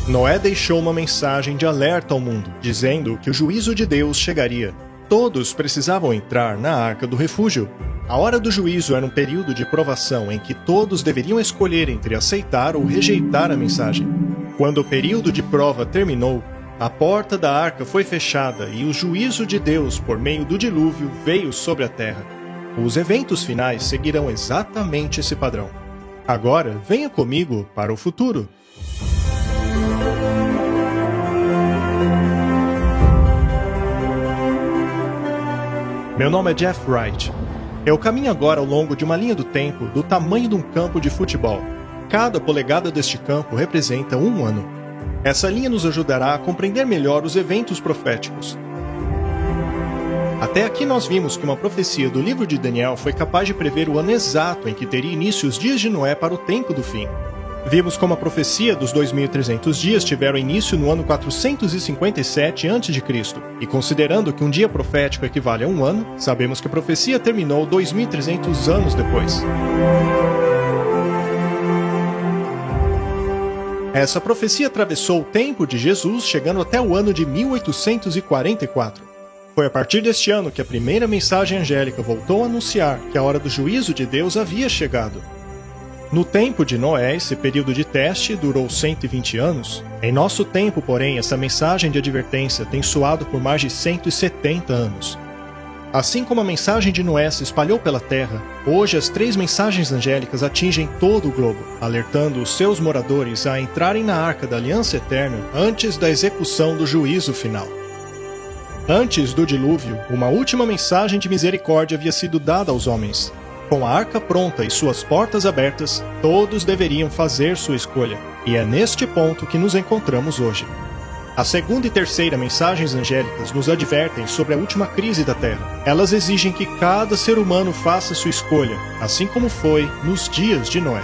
Noé deixou uma mensagem de alerta ao mundo, dizendo que o juízo de Deus chegaria. Todos precisavam entrar na Arca do Refúgio. A hora do juízo era um período de provação em que todos deveriam escolher entre aceitar ou rejeitar a mensagem. Quando o período de prova terminou, a porta da arca foi fechada e o juízo de Deus, por meio do dilúvio, veio sobre a terra. Os eventos finais seguirão exatamente esse padrão. Agora, venha comigo para o futuro. Meu nome é Jeff Wright. Eu caminho agora ao longo de uma linha do tempo do tamanho de um campo de futebol. Cada polegada deste campo representa um ano. Essa linha nos ajudará a compreender melhor os eventos proféticos. Até aqui nós vimos que uma profecia do livro de Daniel foi capaz de prever o ano exato em que teria início os dias de Noé para o tempo do fim. Vimos como a profecia dos 2.300 dias tiveram início no ano 457 a.C., e considerando que um dia profético equivale a um ano, sabemos que a profecia terminou 2.300 anos depois. Essa profecia atravessou o tempo de Jesus, chegando até o ano de 1844. Foi a partir deste ano que a primeira mensagem angélica voltou a anunciar que a hora do juízo de Deus havia chegado. No tempo de Noé, esse período de teste durou 120 anos. Em nosso tempo, porém, essa mensagem de advertência tem soado por mais de 170 anos. Assim como a mensagem de Noé se espalhou pela terra, hoje as 3 mensagens angélicas atingem todo o globo, alertando os seus moradores a entrarem na Arca da Aliança Eterna antes da execução do juízo final. Antes do dilúvio, uma última mensagem de misericórdia havia sido dada aos homens. Com a arca pronta e suas portas abertas, todos deveriam fazer sua escolha, e é neste ponto que nos encontramos hoje. A segunda e terceira mensagens angélicas nos advertem sobre a última crise da Terra. Elas exigem que cada ser humano faça sua escolha, assim como foi nos dias de Noé.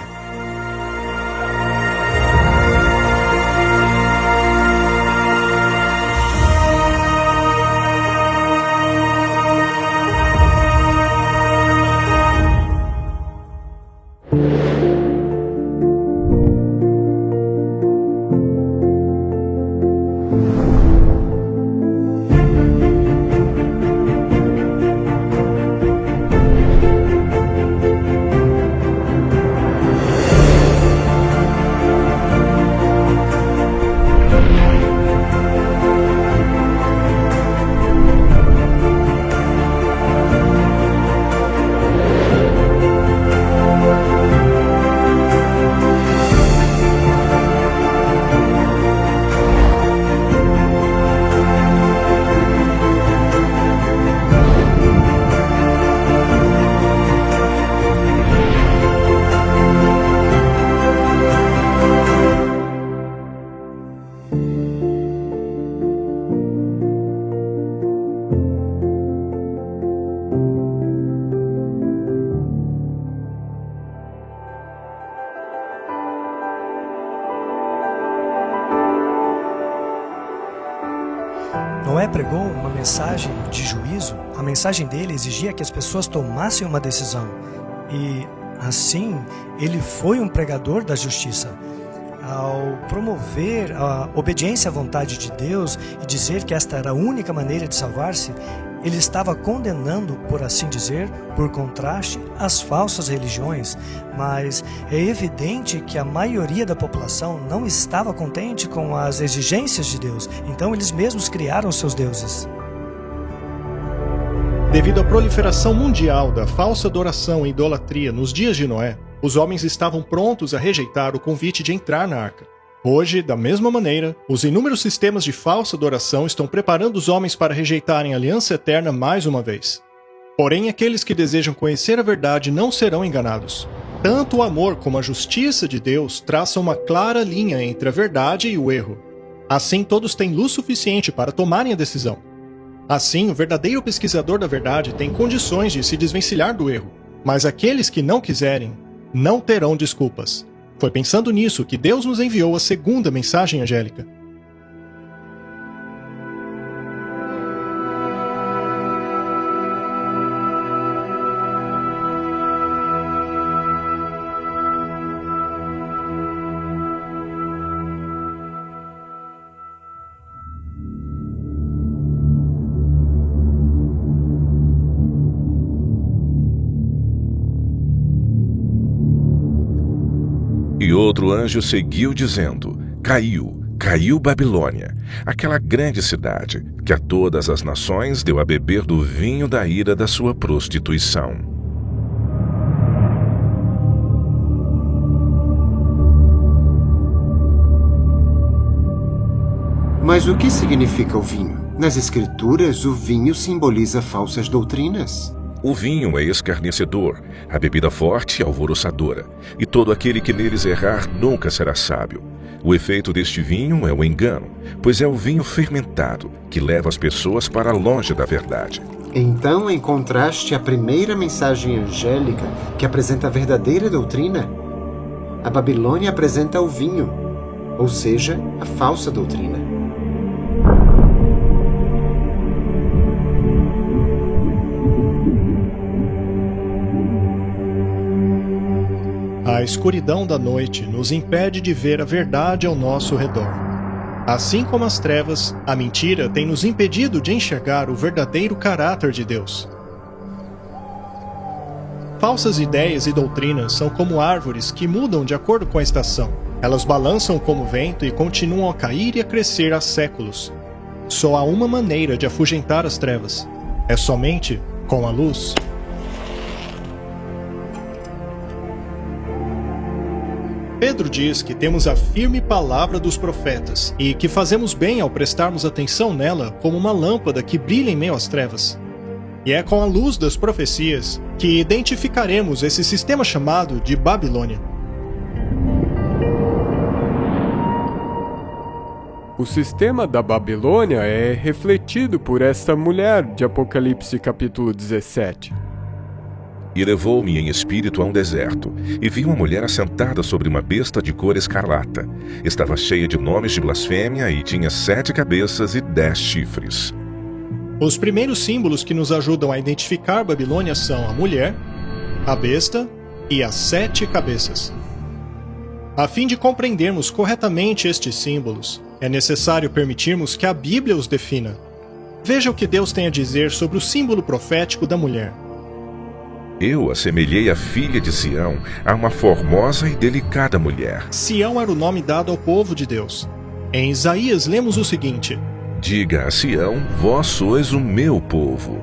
Noé pregou uma mensagem de juízo. A mensagem dele exigia que as pessoas tomassem uma decisão. E, assim, ele foi um pregador da justiça. Ao promover a obediência à vontade de Deus e dizer que esta era a única maneira de salvar-se, ele estava condenando, por assim dizer, por contraste, as falsas religiões, mas é evidente que a maioria da população não estava contente com as exigências de Deus, então eles mesmos criaram seus deuses. Devido à proliferação mundial da falsa adoração e idolatria nos dias de Noé, os homens estavam prontos a rejeitar o convite de entrar na arca. Hoje, da mesma maneira, os inúmeros sistemas de falsa adoração estão preparando os homens para rejeitarem a aliança eterna mais uma vez. Porém, aqueles que desejam conhecer a verdade não serão enganados. Tanto o amor como a justiça de Deus traçam uma clara linha entre a verdade e o erro. Assim, todos têm luz suficiente para tomarem a decisão. Assim, o verdadeiro pesquisador da verdade tem condições de se desvencilhar do erro. Mas aqueles que não quiserem, não terão desculpas. Foi pensando nisso que Deus nos enviou a segunda mensagem angélica. E outro anjo seguiu dizendo: Caiu Babilônia, aquela grande cidade, que a todas as nações deu a beber do vinho da ira da sua prostituição. Mas o que significa o vinho? Nas Escrituras, o vinho simboliza falsas doutrinas. O vinho é escarnecedor, a bebida forte alvoroçadora, e todo aquele que neles errar nunca será sábio. O efeito deste vinho é o engano, pois é o vinho fermentado, que leva as pessoas para longe da verdade. Então encontraste a primeira mensagem angélica que apresenta a verdadeira doutrina? A Babilônia apresenta o vinho, ou seja, a falsa doutrina. A escuridão da noite nos impede de ver a verdade ao nosso redor. Assim como as trevas, a mentira tem nos impedido de enxergar o verdadeiro caráter de Deus. Falsas ideias e doutrinas são como árvores que mudam de acordo com a estação. Elas balançam como vento e continuam a cair e a crescer há séculos. Só há uma maneira de afugentar as trevas. É somente com a luz. Pedro diz que temos a firme palavra dos profetas e que fazemos bem ao prestarmos atenção nela como uma lâmpada que brilha em meio às trevas. E é com a luz das profecias que identificaremos esse sistema chamado de Babilônia. O sistema da Babilônia é refletido por esta mulher de Apocalipse capítulo 17. E levou-me em espírito a um deserto, e vi uma mulher assentada sobre uma besta de cor escarlata. Estava cheia de nomes de blasfêmia e tinha 7 cabeças e 10 chifres. Os primeiros símbolos que nos ajudam a identificar Babilônia são a mulher, a besta e as 7 cabeças. A fim de compreendermos corretamente estes símbolos, é necessário permitirmos que a Bíblia os defina. Veja o que Deus tem a dizer sobre o símbolo profético da mulher. Eu assemelhei a filha de Sião a uma formosa e delicada mulher. Sião era o nome dado ao povo de Deus. Em Isaías lemos o seguinte: Diga a Sião, vós sois o meu povo.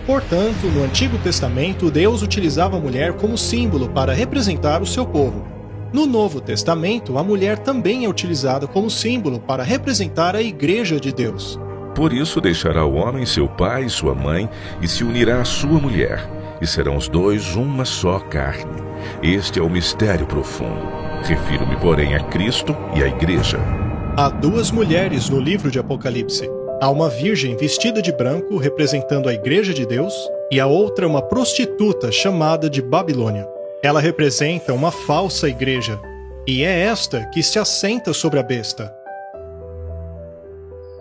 Portanto, no Antigo Testamento, Deus utilizava a mulher como símbolo para representar o seu povo. No Novo Testamento, a mulher também é utilizada como símbolo para representar a Igreja de Deus. Por isso deixará o homem seu pai e sua mãe e se unirá à sua mulher, e serão os dois uma só carne. Este é o mistério profundo. Refiro-me, porém, a Cristo e à Igreja. Há 2 mulheres no livro de Apocalipse. Há uma virgem vestida de branco, representando a Igreja de Deus, e a outra uma prostituta chamada de Babilônia. Ela representa uma falsa igreja, e é esta que se assenta sobre a besta.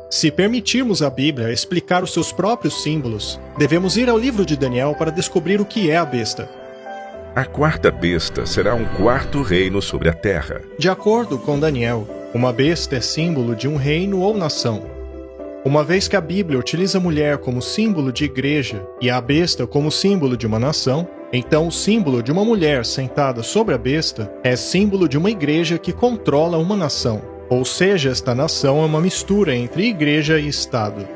Se permitirmos à Bíblia explicar os seus próprios símbolos, devemos ir ao livro de Daniel para descobrir o que é a besta. A 4ª besta será um 4º reino sobre a terra. De acordo com Daniel, uma besta é símbolo de um reino ou nação. Uma vez que a Bíblia utiliza a mulher como símbolo de igreja e a besta como símbolo de uma nação, então o símbolo de uma mulher sentada sobre a besta é símbolo de uma igreja que controla uma nação. Ou seja, esta nação é uma mistura entre igreja e Estado.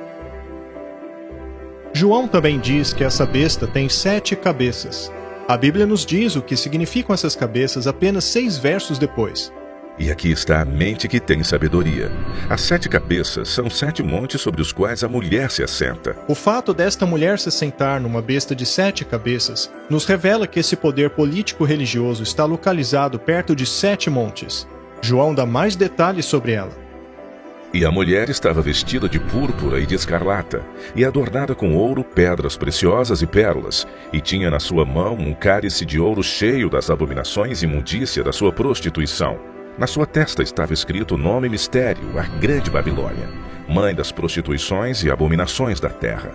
João também diz que essa besta tem 7 cabeças. A Bíblia nos diz o que significam essas cabeças apenas 6 versos depois. E aqui está a mente que tem sabedoria. As 7 cabeças são 7 montes sobre os quais a mulher se assenta. O fato desta mulher se sentar numa besta de 7 cabeças nos revela que esse poder político-religioso está localizado perto de 7 montes. João dá mais detalhes sobre ela. E a mulher estava vestida de púrpura e de escarlata, e adornada com ouro, pedras preciosas e pérolas, e tinha na sua mão um cálice de ouro cheio das abominações e imundícia da sua prostituição. Na sua testa estava escrito o nome mistério, a Grande Babilônia, mãe das prostituições e abominações da terra.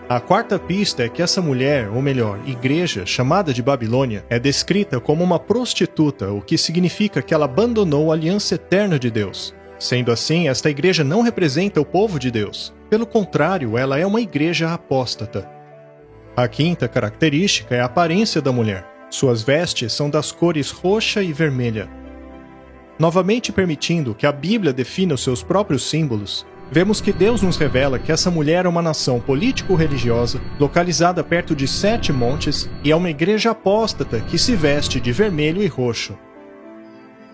A 4ª pista é que essa mulher, ou melhor, igreja, chamada de Babilônia, é descrita como uma prostituta, o que significa que ela abandonou a aliança eterna de Deus. Sendo assim, esta igreja não representa o povo de Deus. Pelo contrário, ela é uma igreja apóstata. A 5ª característica é a aparência da mulher. Suas vestes são das cores roxa e vermelha. Novamente permitindo que a Bíblia defina os seus próprios símbolos, vemos que Deus nos revela que essa mulher é uma nação político-religiosa, localizada perto de 7 montes, e é uma igreja apóstata que se veste de vermelho e roxo.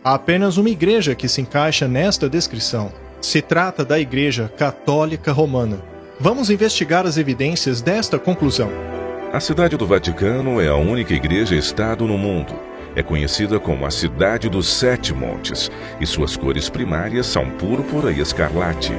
Há apenas uma igreja que se encaixa nesta descrição. Se trata da Igreja Católica Romana. Vamos investigar as evidências desta conclusão. A cidade do Vaticano é a única igreja-estado no mundo. É conhecida como a Cidade dos 7 Montes, e suas cores primárias são púrpura e escarlate.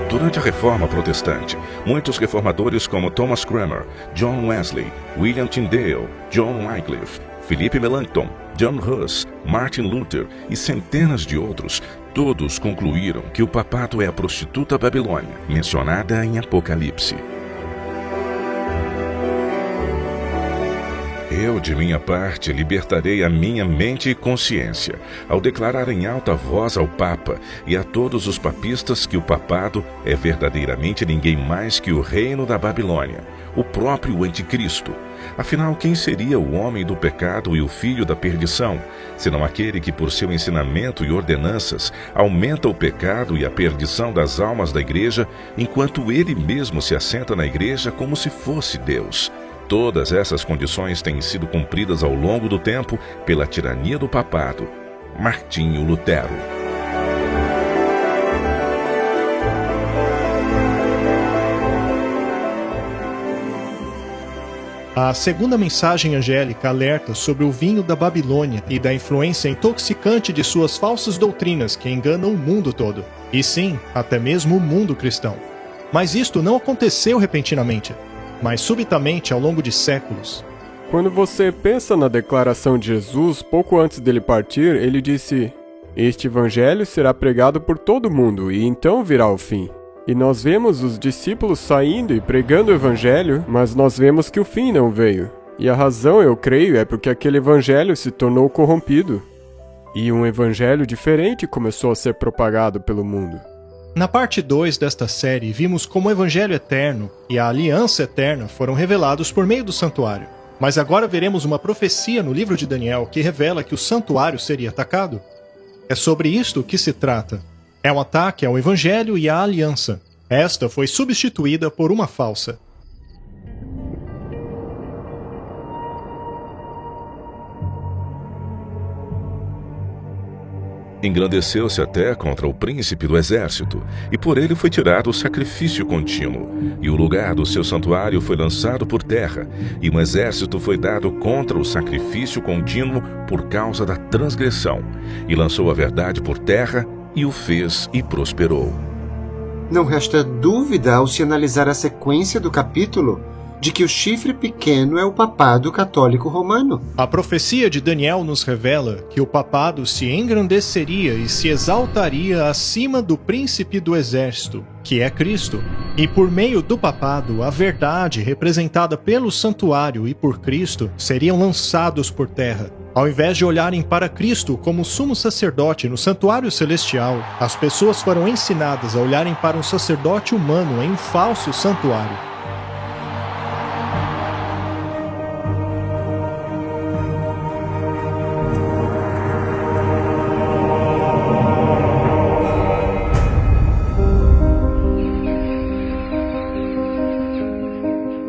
Durante a Reforma Protestante, muitos reformadores como Thomas Cranmer, John Wesley, William Tyndale, John Wycliffe, Philip Melanchthon, John Hus, Martin Luther e centenas de outros, todos concluíram que o papado é a prostituta Babilônia, mencionada em Apocalipse. Eu, de minha parte, libertarei a minha mente e consciência, ao declarar em alta voz ao Papa e a todos os papistas que o papado é verdadeiramente ninguém mais que o reino da Babilônia, o próprio Anticristo. Afinal, quem seria o homem do pecado e o filho da perdição, senão aquele que, por seu ensinamento e ordenanças, aumenta o pecado e a perdição das almas da igreja, enquanto ele mesmo se assenta na igreja como se fosse Deus? Todas essas condições têm sido cumpridas ao longo do tempo pela tirania do papado. Martinho Lutero. A segunda mensagem angélica alerta sobre o vinho da Babilônia e da influência intoxicante de suas falsas doutrinas que enganam o mundo todo. E sim, até mesmo o mundo cristão. Mas isto não aconteceu repentinamente, mas subitamente ao longo de séculos. Quando você pensa na declaração de Jesus, pouco antes dele partir, ele disse: "Este evangelho será pregado por todo mundo, e então virá o fim." E nós vemos os discípulos saindo e pregando o evangelho, mas nós vemos que o fim não veio. E a razão, eu creio, é porque aquele evangelho se tornou corrompido. E um evangelho diferente começou a ser propagado pelo mundo. Na parte 2 desta série, vimos como o Evangelho Eterno e a Aliança Eterna foram revelados por meio do santuário. Mas agora veremos uma profecia no livro de Daniel que revela que o santuário seria atacado. É sobre isto que se trata. É um ataque ao Evangelho e à Aliança. Esta foi substituída por uma falsa. Engrandeceu-se até contra o príncipe do exército, e por ele foi tirado o sacrifício contínuo, e o lugar do seu santuário foi lançado por terra, e um exército foi dado contra o sacrifício contínuo por causa da transgressão, e lançou a verdade por terra, e o fez e prosperou. Não resta dúvida ao se analisar a sequência do capítulo de que o chifre pequeno é o papado católico romano. A profecia de Daniel nos revela que o papado se engrandeceria e se exaltaria acima do príncipe do exército, que é Cristo. E por meio do papado, a verdade, representada pelo santuário e por Cristo, seriam lançados por terra. Ao invés de olharem para Cristo como sumo sacerdote no santuário celestial, as pessoas foram ensinadas a olharem para um sacerdote humano em um falso santuário.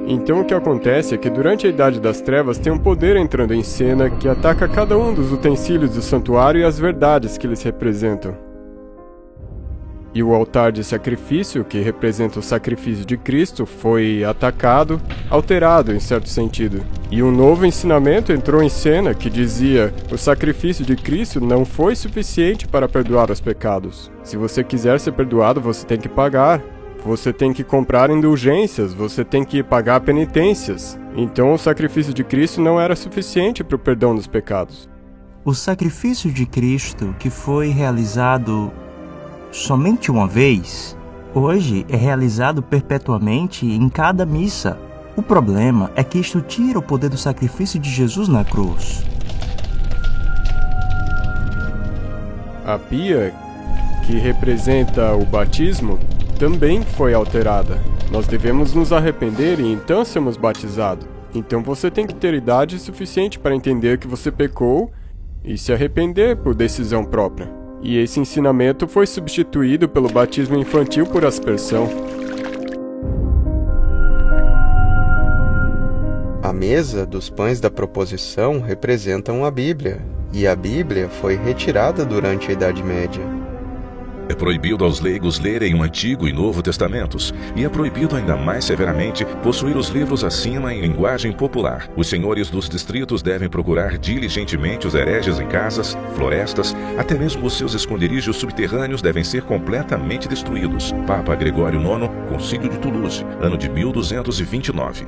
Então o que acontece é que durante a Idade das Trevas tem um poder entrando em cena que ataca cada um dos utensílios do santuário e as verdades que eles representam. E o altar de sacrifício, que representa o sacrifício de Cristo, foi atacado, alterado em certo sentido. E um novo ensinamento entrou em cena que dizia: o sacrifício de Cristo não foi suficiente para perdoar os pecados. Se você quiser ser perdoado, você tem que pagar. Você tem que comprar indulgências, você tem que pagar penitências. Então o sacrifício de Cristo não era suficiente para o perdão dos pecados. O sacrifício de Cristo, que foi realizado somente uma vez, hoje é realizado perpetuamente em cada missa. O problema é que isto tira o poder do sacrifício de Jesus na cruz. A pia, que representa o batismo, também foi alterada. Nós devemos nos arrepender e então sermos batizados. Então você tem que ter idade suficiente para entender que você pecou e se arrepender por decisão própria. E esse ensinamento foi substituído pelo batismo infantil por aspersão. A mesa dos pães da proposição representam a Bíblia, e a Bíblia foi retirada durante a Idade Média. É proibido aos leigos lerem o Antigo e Novo Testamentos, e é proibido ainda mais severamente possuir os livros acima em linguagem popular. Os senhores dos distritos devem procurar diligentemente os hereges em casas, florestas, até mesmo os seus esconderijos subterrâneos devem ser completamente destruídos. Papa Gregório IX, Concílio de Toulouse, ano de 1229.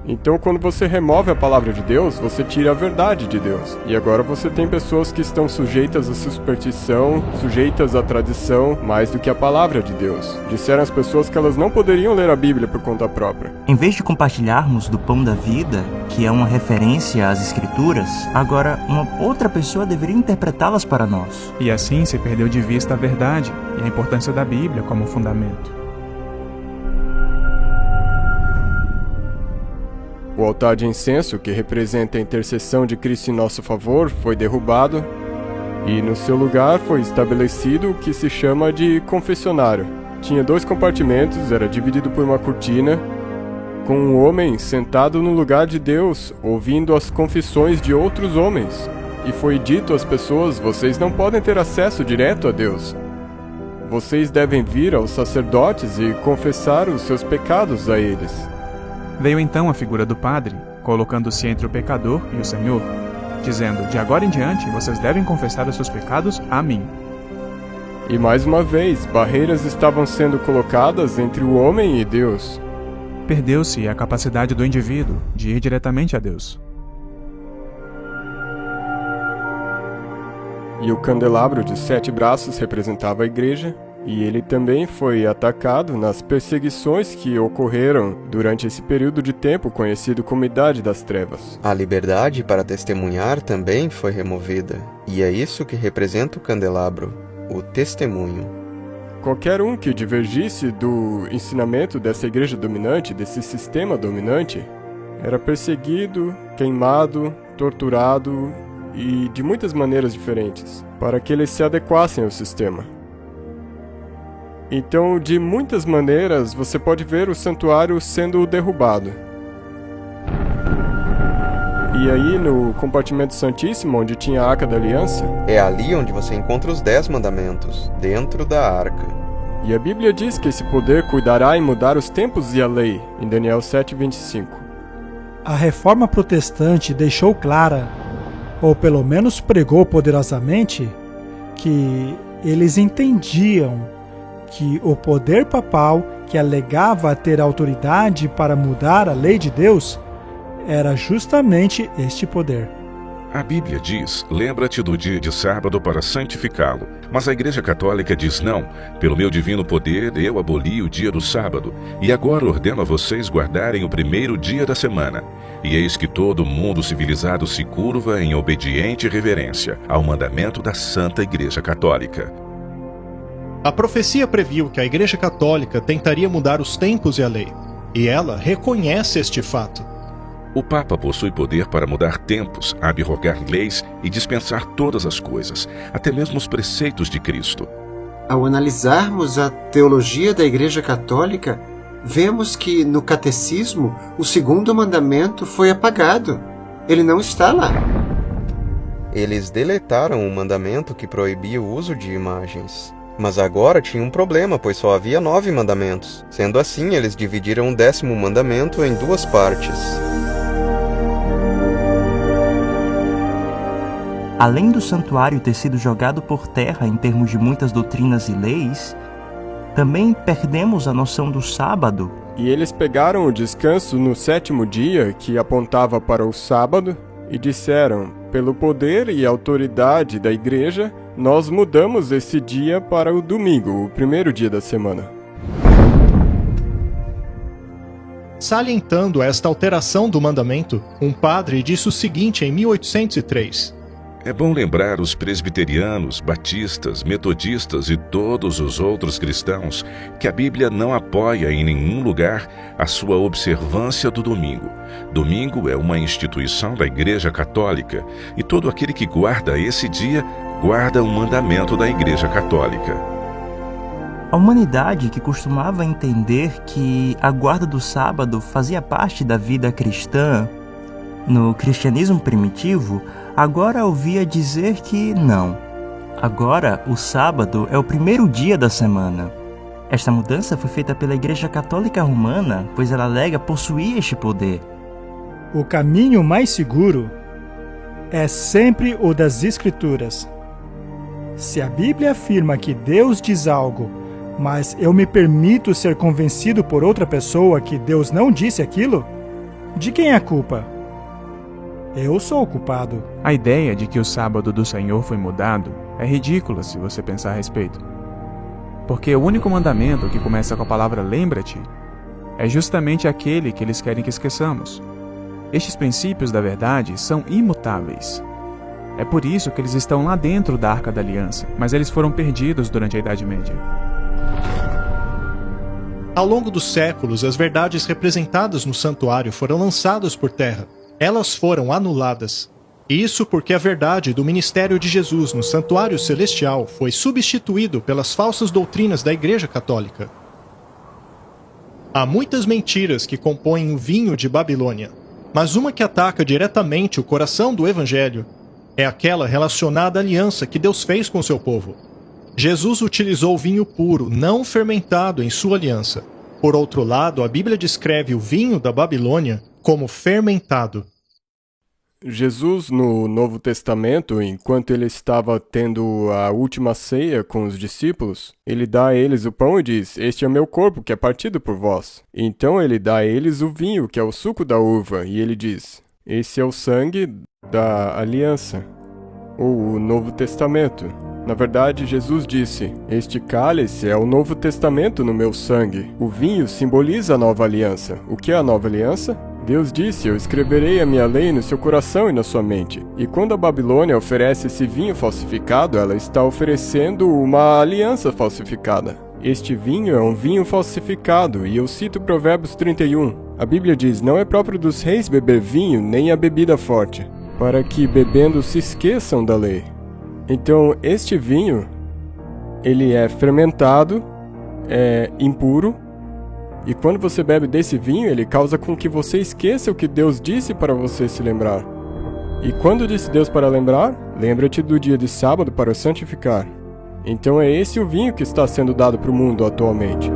Então, quando você remove a palavra de Deus, você tira a verdade de Deus. E agora você tem pessoas que estão sujeitas à superstição, sujeitas à tradição, mais do que a palavra de Deus. Disseram às pessoas que elas não poderiam ler a Bíblia por conta própria. Em vez de compartilharmos do pão da vida, que é uma referência às Escrituras, agora uma outra pessoa deveria interpretá-las para nós. E assim se perdeu de vista a verdade e a importância da Bíblia como fundamento. O altar de incenso, que representa a intercessão de Cristo em nosso favor, foi derrubado e no seu lugar foi estabelecido o que se chama de confessionário. Tinha 2 compartimentos, era dividido por uma cortina, com um homem sentado no lugar de Deus, ouvindo as confissões de outros homens. E foi dito às pessoas: vocês não podem ter acesso direto a Deus. Vocês devem vir aos sacerdotes e confessar os seus pecados a eles. Veio então a figura do padre, colocando-se entre o pecador e o Senhor, dizendo: de agora em diante vocês devem confessar os seus pecados a mim. E mais uma vez, barreiras estavam sendo colocadas entre o homem e Deus. Perdeu-se a capacidade do indivíduo de ir diretamente a Deus. E o candelabro de 7 braços representava a igreja, e ele também foi atacado nas perseguições que ocorreram durante esse período de tempo conhecido como Idade das Trevas. A liberdade para testemunhar também foi removida, e é isso que representa o candelabro, o testemunho. Qualquer um que divergisse do ensinamento dessa igreja dominante, desse sistema dominante, era perseguido, queimado, torturado e de muitas maneiras diferentes, para que eles se adequassem ao sistema. Então, de muitas maneiras, você pode ver o santuário sendo derrubado. E aí, no compartimento santíssimo, onde tinha a Arca da Aliança, é ali onde você encontra os 10 mandamentos, dentro da arca. E a Bíblia diz que esse poder cuidará em mudar os tempos e a lei, em Daniel 7:25. A reforma protestante deixou clara, ou pelo menos pregou poderosamente, que eles entendiam que o poder papal, que alegava ter autoridade para mudar a lei de Deus, era justamente este poder. A Bíblia diz: lembra-te do dia de sábado para santificá-lo. Mas a Igreja Católica diz: não, pelo meu divino poder eu aboli o dia do sábado, e agora ordeno a vocês guardarem o primeiro dia da semana. E eis que todo mundo civilizado se curva em obediente reverência ao mandamento da Santa Igreja Católica. A profecia previu que a Igreja Católica tentaria mudar os tempos e a lei, e ela reconhece este fato. O Papa possui poder para mudar tempos, abrogar leis e dispensar todas as coisas, até mesmo os preceitos de Cristo. Ao analisarmos a teologia da Igreja Católica, vemos que no Catecismo o 2º mandamento foi apagado. Ele não está lá. Eles deletaram o mandamento que proibia o uso de imagens. Mas agora tinha um problema, pois só havia 9 mandamentos. Sendo assim, eles dividiram o 10º mandamento em 2 partes. Além do santuário ter sido jogado por terra em termos de muitas doutrinas e leis, também perdemos a noção do sábado. E eles pegaram o descanso no 7º dia, que apontava para o sábado, e disseram: pelo poder e autoridade da igreja, nós mudamos esse dia para o domingo, o primeiro dia da semana. Salientando esta alteração do mandamento, um padre disse o seguinte em 1803: É bom lembrar os presbiterianos, batistas, metodistas e todos os outros cristãos que a Bíblia não apoia em nenhum lugar a sua observância do domingo. Domingo é uma instituição da Igreja Católica e todo aquele que guarda esse dia guarda o mandamento da Igreja Católica. A humanidade, que costumava entender que a guarda do sábado fazia parte da vida cristã no cristianismo primitivo, agora ouvia dizer que não. Agora, o sábado é o primeiro dia da semana. Esta mudança foi feita pela Igreja Católica Romana, pois ela alega possuir este poder. O caminho mais seguro é sempre o das Escrituras. Se a Bíblia afirma que Deus diz algo, mas eu me permito ser convencido por outra pessoa que Deus não disse aquilo, de quem é a culpa? Eu sou o culpado. A ideia de que o sábado do Senhor foi mudado é ridícula se você pensar a respeito. Porque o único mandamento que começa com a palavra lembra-te é justamente aquele que eles querem que esqueçamos. Estes princípios da verdade são imutáveis. É por isso que eles estão lá dentro da Arca da Aliança, mas eles foram perdidos durante a Idade Média. Ao longo dos séculos, as verdades representadas no santuário foram lançadas por terra. Elas foram anuladas. Isso porque a verdade do ministério de Jesus no santuário celestial foi substituído pelas falsas doutrinas da Igreja Católica. Há muitas mentiras que compõem o vinho de Babilônia, mas uma que ataca diretamente o coração do Evangelho é aquela relacionada à aliança que Deus fez com seu povo. Jesus utilizou vinho puro, não fermentado, em sua aliança. Por outro lado, a Bíblia descreve o vinho da Babilônia como fermentado. Jesus, no Novo Testamento, enquanto ele estava tendo a última ceia com os discípulos, ele dá a eles o pão e diz: "Este é o meu corpo, que é partido por vós." Então ele dá a eles o vinho, que é o suco da uva, e ele diz: "Esse é o sangue da aliança." Ou o Novo Testamento. Na verdade, Jesus disse: "Este cálice é o Novo Testamento no meu sangue." O vinho simboliza a nova aliança. O que é a nova aliança? Deus disse: "Eu escreverei a minha lei no seu coração e na sua mente." E quando a Babilônia oferece esse vinho falsificado, ela está oferecendo uma aliança falsificada. Este vinho é um vinho falsificado, e eu cito Provérbios 31. A Bíblia diz: "Não é próprio dos reis beber vinho, nem a bebida forte, para que bebendo se esqueçam da lei." Então, este vinho, ele é fermentado, é impuro, e quando você bebe desse vinho, ele causa com que você esqueça o que Deus disse para você se lembrar. E quando disse Deus para lembrar? Lembra-te do dia de sábado para o santificar. Então é esse o vinho que está sendo dado para o mundo atualmente.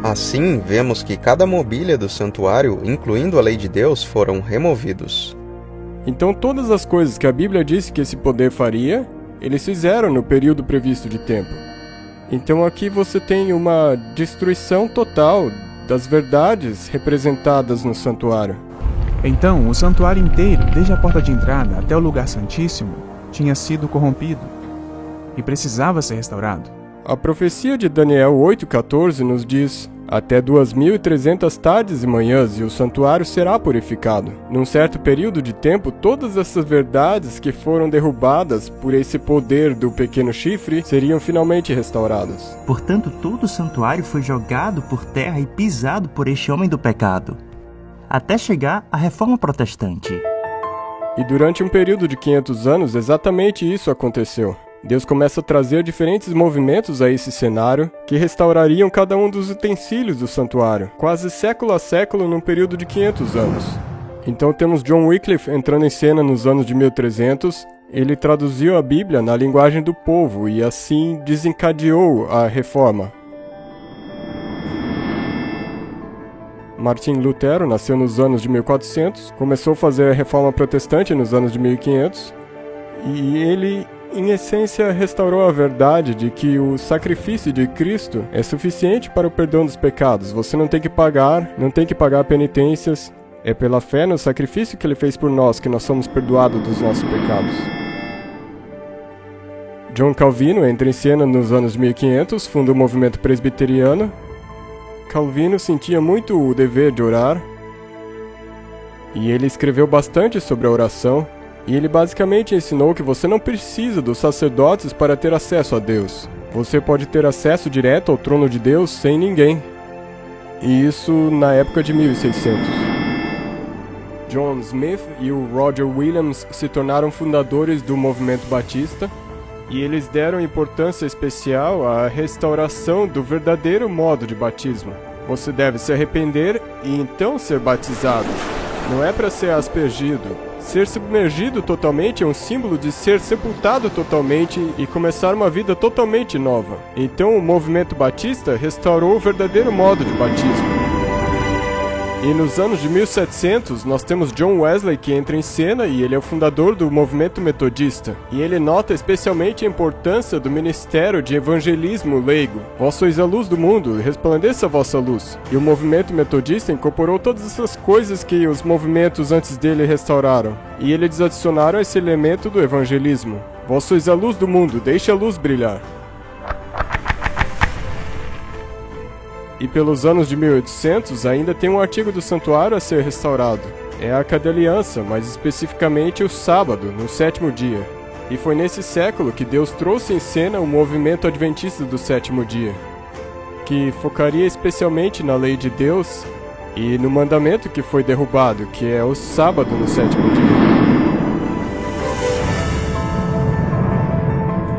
Assim, vemos que cada mobília do santuário, incluindo a lei de Deus, foram removidos. Então todas as coisas que a Bíblia disse que esse poder faria, eles fizeram no período previsto de tempo. Então aqui você tem uma destruição total das verdades representadas no santuário. Então, o santuário inteiro, desde a porta de entrada até o lugar santíssimo, tinha sido corrompido e precisava ser restaurado. A profecia de Daniel 8,14 nos diz: "Até 2.300 tardes e manhãs, e o santuário será purificado." Num certo período de tempo, todas essas verdades que foram derrubadas por esse poder do pequeno chifre seriam finalmente restauradas. Portanto, todo o santuário foi jogado por terra e pisado por este homem do pecado, até chegar à Reforma Protestante. E durante um período de 500 anos, exatamente isso aconteceu. Deus começa a trazer diferentes movimentos a esse cenário que restaurariam cada um dos utensílios do santuário, quase século a século num período de 500 anos. Então temos John Wycliffe entrando em cena nos anos de 1300, ele traduziu a Bíblia na linguagem do povo e assim desencadeou a reforma. Martim Lutero nasceu nos anos de 1400, começou a fazer a reforma protestante nos anos de 1500, e ele, em essência, restaurou a verdade de que o sacrifício de Cristo é suficiente para o perdão dos pecados. Você não tem que pagar penitências. É pela fé no sacrifício que ele fez por nós que nós somos perdoados dos nossos pecados. John Calvino entra em cena nos anos 1500, funda o movimento presbiteriano. Calvino sentia muito o dever de orar, e ele escreveu bastante sobre a oração, e ele basicamente ensinou que você não precisa dos sacerdotes para ter acesso a Deus. Você pode ter acesso direto ao trono de Deus sem ninguém. E isso na época de 1600. John Smith e o Roger Williams se tornaram fundadores do movimento batista, e eles deram importância especial à restauração do verdadeiro modo de batismo. Você deve se arrepender e então ser batizado. Não é para ser aspergido. Ser submergido totalmente é um símbolo de ser sepultado totalmente e começar uma vida totalmente nova. Então o movimento batista restaurou o verdadeiro modo de batismo. E nos anos de 1700, nós temos John Wesley que entra em cena, e ele é o fundador do movimento metodista. E ele nota especialmente a importância do ministério de evangelismo leigo. Vós sois a luz do mundo, resplandeça a vossa luz. E o movimento metodista incorporou todas essas coisas que os movimentos antes dele restauraram. E eles adicionaram esse elemento do evangelismo. Vós sois a luz do mundo, deixe a luz brilhar. E pelos anos de 1800 ainda tem um artigo do santuário a ser restaurado. É a Arca da Aliança, mais especificamente o sábado, no 7º dia. E foi nesse século que Deus trouxe em cena o movimento adventista do 7º dia, que focaria especialmente na lei de Deus e no mandamento que foi derrubado, que é o sábado no 7º dia.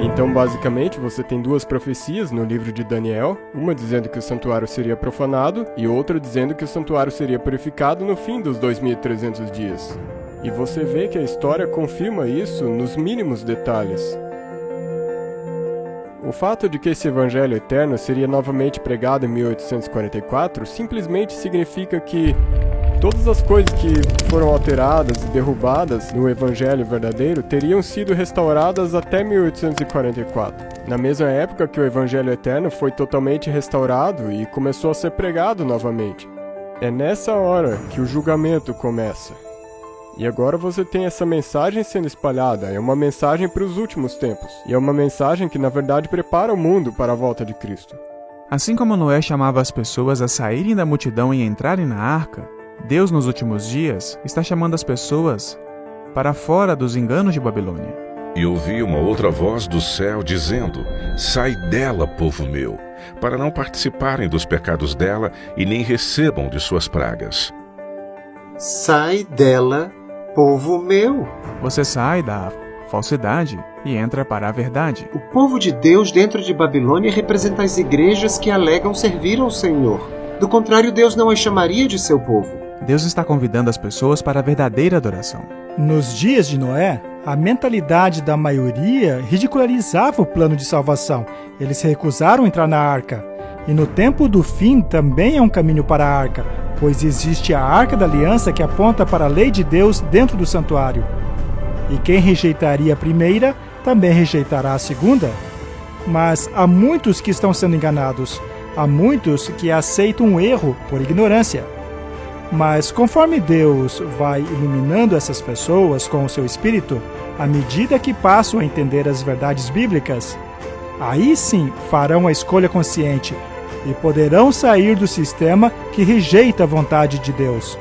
Então, basicamente, você tem duas profecias no livro de Daniel, uma dizendo que o santuário seria profanado e outra dizendo que o santuário seria purificado no fim dos 2.300 dias. E você vê que a história confirma isso nos mínimos detalhes. O fato de que esse evangelho eterno seria novamente pregado em 1844 simplesmente significa que todas as coisas que foram alteradas e derrubadas no Evangelho verdadeiro teriam sido restauradas até 1844, na mesma época que o Evangelho eterno foi totalmente restaurado e começou a ser pregado novamente. É nessa hora que o julgamento começa. E agora você tem essa mensagem sendo espalhada, é uma mensagem para os últimos tempos, e é uma mensagem que na verdade prepara o mundo para a volta de Cristo. Assim como Noé chamava as pessoas a saírem da multidão e entrarem na arca, Deus, nos últimos dias, está chamando as pessoas para fora dos enganos de Babilônia. E ouvi uma outra voz do céu dizendo: Sai dela, povo meu, para não participarem dos pecados dela e nem recebam de suas pragas. Sai dela, povo meu. Você sai da falsidade e entra para a verdade. O povo de Deus dentro de Babilônia representa as igrejas que alegam servir ao Senhor. Do contrário, Deus não as chamaria de seu povo. Deus está convidando as pessoas para a verdadeira adoração. Nos dias de Noé, a mentalidade da maioria ridicularizava o plano de salvação. Eles se recusaram a entrar na arca. E no tempo do fim também é um caminho para a arca, pois existe a Arca da Aliança que aponta para a lei de Deus dentro do santuário. E quem rejeitaria a primeira, também rejeitará a segunda. Mas há muitos que estão sendo enganados. Há muitos que aceitam um erro por ignorância. Mas conforme Deus vai iluminando essas pessoas com o seu Espírito, à medida que passam a entender as verdades bíblicas, aí sim farão a escolha consciente e poderão sair do sistema que rejeita a vontade de Deus.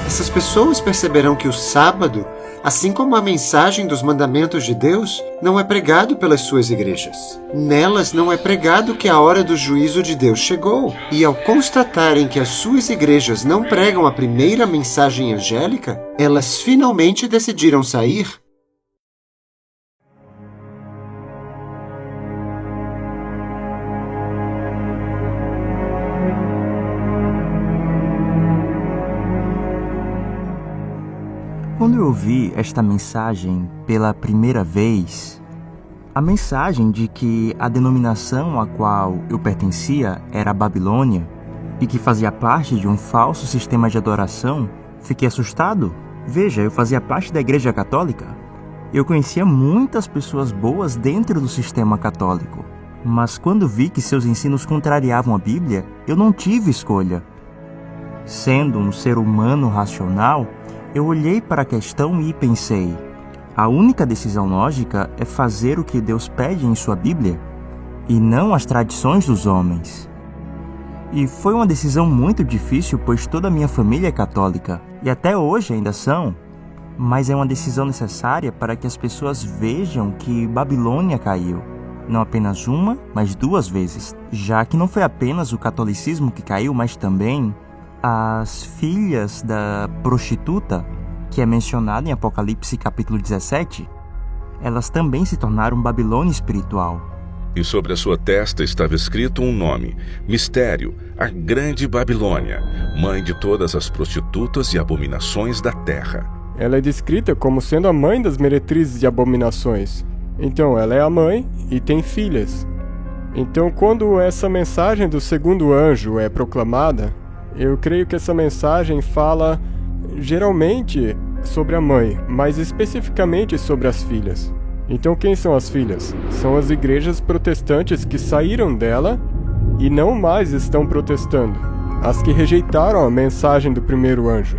Essas pessoas perceberão que o sábado, assim como a mensagem dos mandamentos de Deus, não é pregado pelas suas igrejas. Nelas não é pregado que a hora do juízo de Deus chegou. E ao constatarem que as suas igrejas não pregam a primeira mensagem angélica, elas finalmente decidiram sair. Quando eu ouvi esta mensagem pela primeira vez, a mensagem de que a denominação a qual eu pertencia era a Babilônia, e que fazia parte de um falso sistema de adoração, fiquei assustado. Veja, eu fazia parte da Igreja Católica. Eu conhecia muitas pessoas boas dentro do sistema católico, mas quando vi que seus ensinos contrariavam a Bíblia, eu não tive escolha. Sendo um ser humano racional, eu olhei para a questão e pensei: a única decisão lógica é fazer o que Deus pede em sua Bíblia, e não as tradições dos homens. E foi uma decisão muito difícil, pois toda a minha família é católica, e até hoje ainda são. Mas é uma decisão necessária para que as pessoas vejam que Babilônia caiu. Não apenas uma, mas 2 vezes. Já que não foi apenas o catolicismo que caiu, mas também as filhas da prostituta, que é mencionada em Apocalipse capítulo 17, elas também se tornaram Babilônia espiritual. E sobre a sua testa estava escrito um nome: Mistério, a Grande Babilônia, mãe de todas as prostitutas e abominações da terra. Ela é descrita como sendo a mãe das meretrizes e abominações. Então, ela é a mãe e tem filhas. Então, quando essa mensagem do segundo anjo é proclamada, eu creio que essa mensagem fala geralmente sobre a mãe, mas especificamente sobre as filhas. Então, quem são as filhas? São as igrejas protestantes que saíram dela e não mais estão protestando. As que rejeitaram a mensagem do primeiro anjo.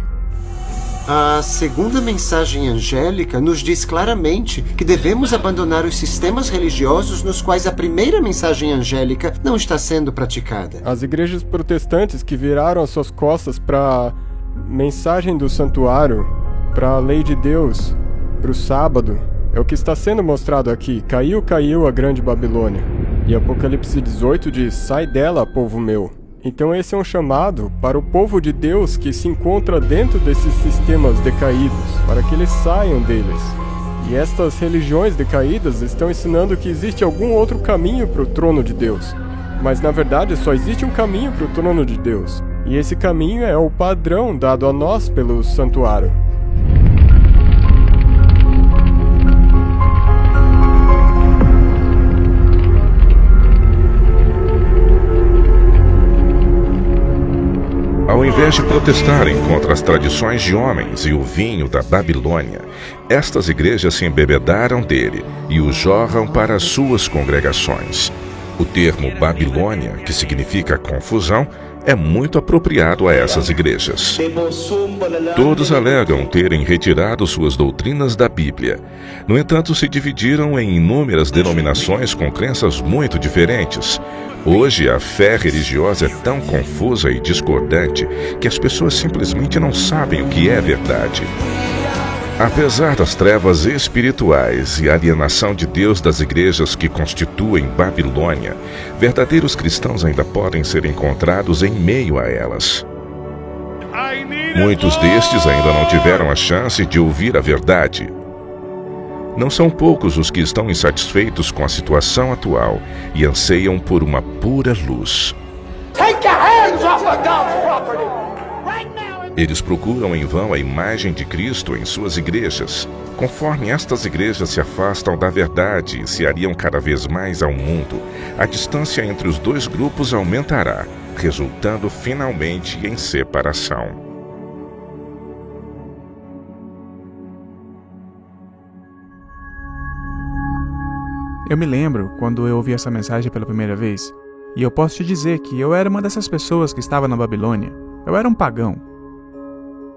A segunda mensagem angélica nos diz claramente que devemos abandonar os sistemas religiosos nos quais a primeira mensagem angélica não está sendo praticada. As igrejas protestantes que viraram as suas costas para a mensagem do santuário, para a lei de Deus, para o sábado, é o que está sendo mostrado aqui. Caiu, caiu a grande Babilônia. E Apocalipse 18 diz: sai dela, povo meu. Então esse é um chamado para o povo de Deus que se encontra dentro desses sistemas decaídos, para que eles saiam deles. E estas religiões decaídas estão ensinando que existe algum outro caminho para o trono de Deus. Mas na verdade só existe um caminho para o trono de Deus. E esse caminho é o padrão dado a nós pelo santuário. Ao invés de protestarem contra as tradições de homens e o vinho da Babilônia, estas igrejas se embebedaram dele e o jorram para as suas congregações. O termo Babilônia, que significa confusão, é muito apropriado a essas igrejas. Todos alegam terem retirado suas doutrinas da Bíblia. No entanto, se dividiram em inúmeras denominações com crenças muito diferentes. Hoje, a fé religiosa é tão confusa e discordante que as pessoas simplesmente não sabem o que é verdade. Apesar das trevas espirituais e a alienação de Deus das igrejas que constituem Babilônia, verdadeiros cristãos ainda podem ser encontrados em meio a elas. Muitos destes ainda não tiveram a chance de ouvir a verdade. Não são poucos os que estão insatisfeitos com a situação atual e anseiam por uma pura luz. Eles procuram em vão a imagem de Cristo em suas igrejas. Conforme estas igrejas se afastam da verdade e se aliam cada vez mais ao mundo, a distância entre os dois grupos aumentará, resultando finalmente em separação. Eu me lembro quando eu ouvi essa mensagem pela primeira vez, e eu posso te dizer que eu era uma dessas pessoas que estava na Babilônia. Eu era um pagão.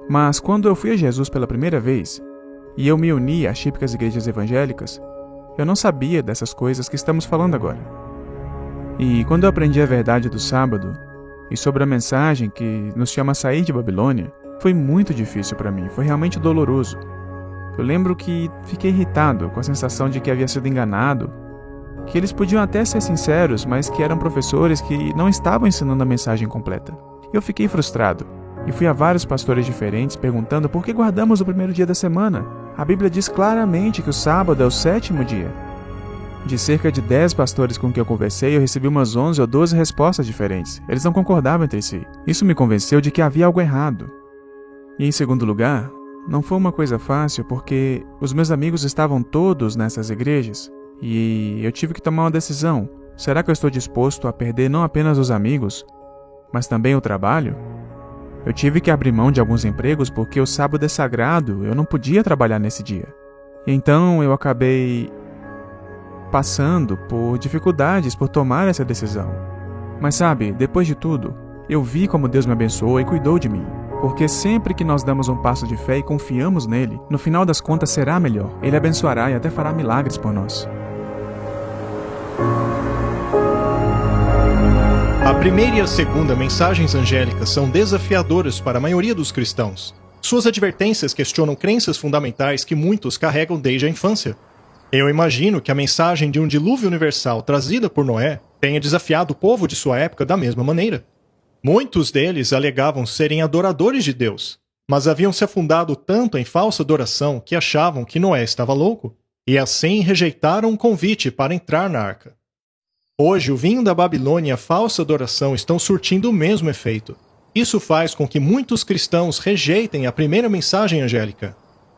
Mas quando eu fui a Jesus pela primeira vez, e eu me uni às típicas igrejas evangélicas, eu não sabia dessas coisas que estamos falando agora. E quando eu aprendi a verdade do sábado, e sobre a mensagem que nos chama a sair de Babilônia, foi muito difícil para mim, foi realmente doloroso. Eu lembro que fiquei irritado com a sensação de que havia sido enganado, que eles podiam até ser sinceros, mas que eram professores que não estavam ensinando a mensagem completa. Eu fiquei frustrado, e fui a vários pastores diferentes perguntando por que guardamos o primeiro dia da semana. A Bíblia diz claramente que o sábado é o 7º dia. De cerca de 10 pastores com quem eu conversei, eu recebi umas 11 ou 12 respostas diferentes. Eles não concordavam entre si. Isso me convenceu de que havia algo errado. E em segundo lugar, não foi uma coisa fácil porque os meus amigos estavam todos nessas igrejas e eu tive que tomar uma decisão. Será que eu estou disposto a perder não apenas os amigos, mas também o trabalho. Eu tive que abrir mão de alguns empregos porque o sábado é sagrado, eu não podia trabalhar nesse dia. E então eu acabei passando por dificuldades por tomar essa decisão. Mas sabe, depois de tudo, eu vi como Deus me abençoou e cuidou de mim. Porque sempre que nós damos um passo de fé e confiamos nele, no final das contas será melhor. Ele abençoará e até fará milagres por nós. A primeira e a segunda mensagens angélicas são desafiadoras para a maioria dos cristãos. Suas advertências questionam crenças fundamentais que muitos carregam desde a infância. Eu imagino que a mensagem de um dilúvio universal trazida por Noé tenha desafiado o povo de sua época da mesma maneira. Muitos deles alegavam serem adoradores de Deus, mas haviam se afundado tanto em falsa adoração que achavam que Noé estava louco, e assim rejeitaram o convite para entrar na arca. Hoje, o vinho da Babilônia e a falsa adoração estão surtindo o mesmo efeito. Isso faz com que muitos cristãos rejeitem a primeira mensagem angélica.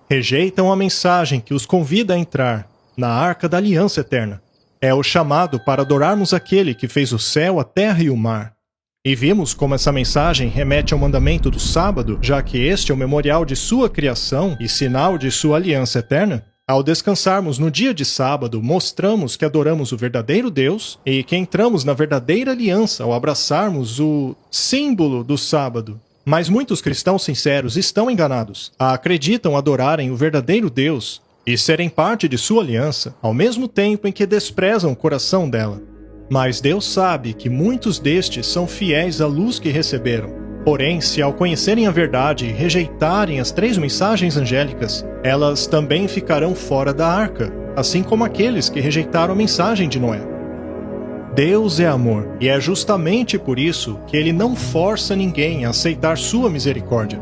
Rejeitam a mensagem que os convida a entrar na arca da aliança eterna. É o chamado para adorarmos aquele que fez o céu, a terra e o mar. E vimos como essa mensagem remete ao mandamento do sábado, já que este é o memorial de sua criação e sinal de sua aliança eterna. Ao descansarmos no dia de sábado, mostramos que adoramos o verdadeiro Deus e que entramos na verdadeira aliança ao abraçarmos o símbolo do sábado. Mas muitos cristãos sinceros estão enganados. Acreditam adorarem o verdadeiro Deus e serem parte de sua aliança, ao mesmo tempo em que desprezam o coração dela. Mas Deus sabe que muitos destes são fiéis à luz que receberam. Porém, se ao conhecerem a verdade e rejeitarem as 3 mensagens angélicas, elas também ficarão fora da arca, assim como aqueles que rejeitaram a mensagem de Noé. Deus é amor, e é justamente por isso que ele não força ninguém a aceitar sua misericórdia.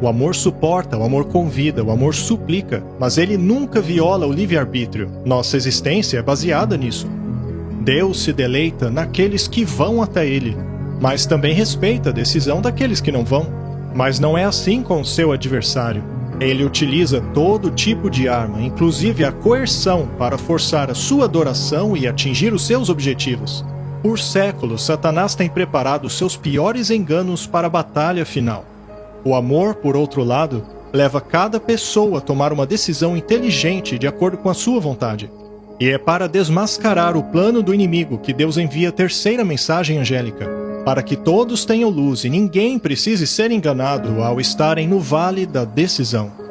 O amor suporta, o amor convida, o amor suplica, mas ele nunca viola o livre-arbítrio. Nossa existência é baseada nisso. Deus se deleita naqueles que vão até ele, mas também respeita a decisão daqueles que não vão. Mas não é assim com o seu adversário. Ele utiliza todo tipo de arma, inclusive a coerção, para forçar a sua adoração e atingir os seus objetivos. Por séculos, Satanás tem preparado seus piores enganos para a batalha final. O amor, por outro lado, leva cada pessoa a tomar uma decisão inteligente de acordo com a sua vontade. E é para desmascarar o plano do inimigo que Deus envia a terceira mensagem angélica, para que todos tenham luz e ninguém precise ser enganado ao estarem no vale da decisão.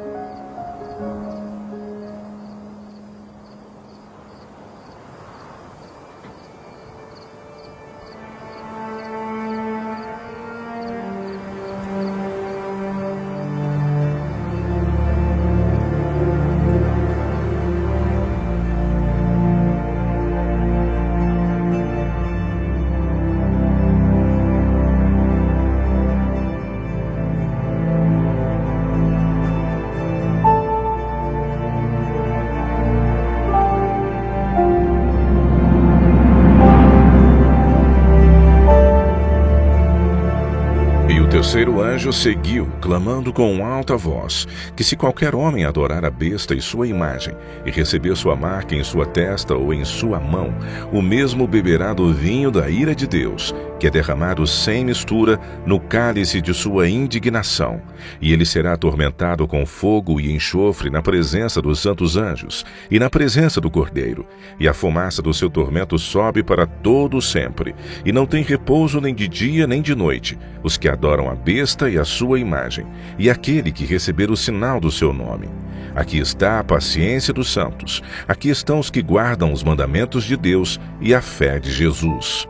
O terceiro anjo seguiu, clamando com alta voz, que se qualquer homem adorar a besta e sua imagem, e receber sua marca em sua testa ou em sua mão, o mesmo beberá do vinho da ira de Deus, que é derramado sem mistura no cálice de sua indignação, e ele será atormentado com fogo e enxofre na presença dos santos anjos, e na presença do Cordeiro, e a fumaça do seu tormento sobe para todo sempre, e não tem repouso nem de dia nem de noite, os que adoram a besta e a sua imagem, e aquele que receber o sinal do seu nome. Aqui está a paciência dos santos, aqui estão os que guardam os mandamentos de Deus e a fé de Jesus.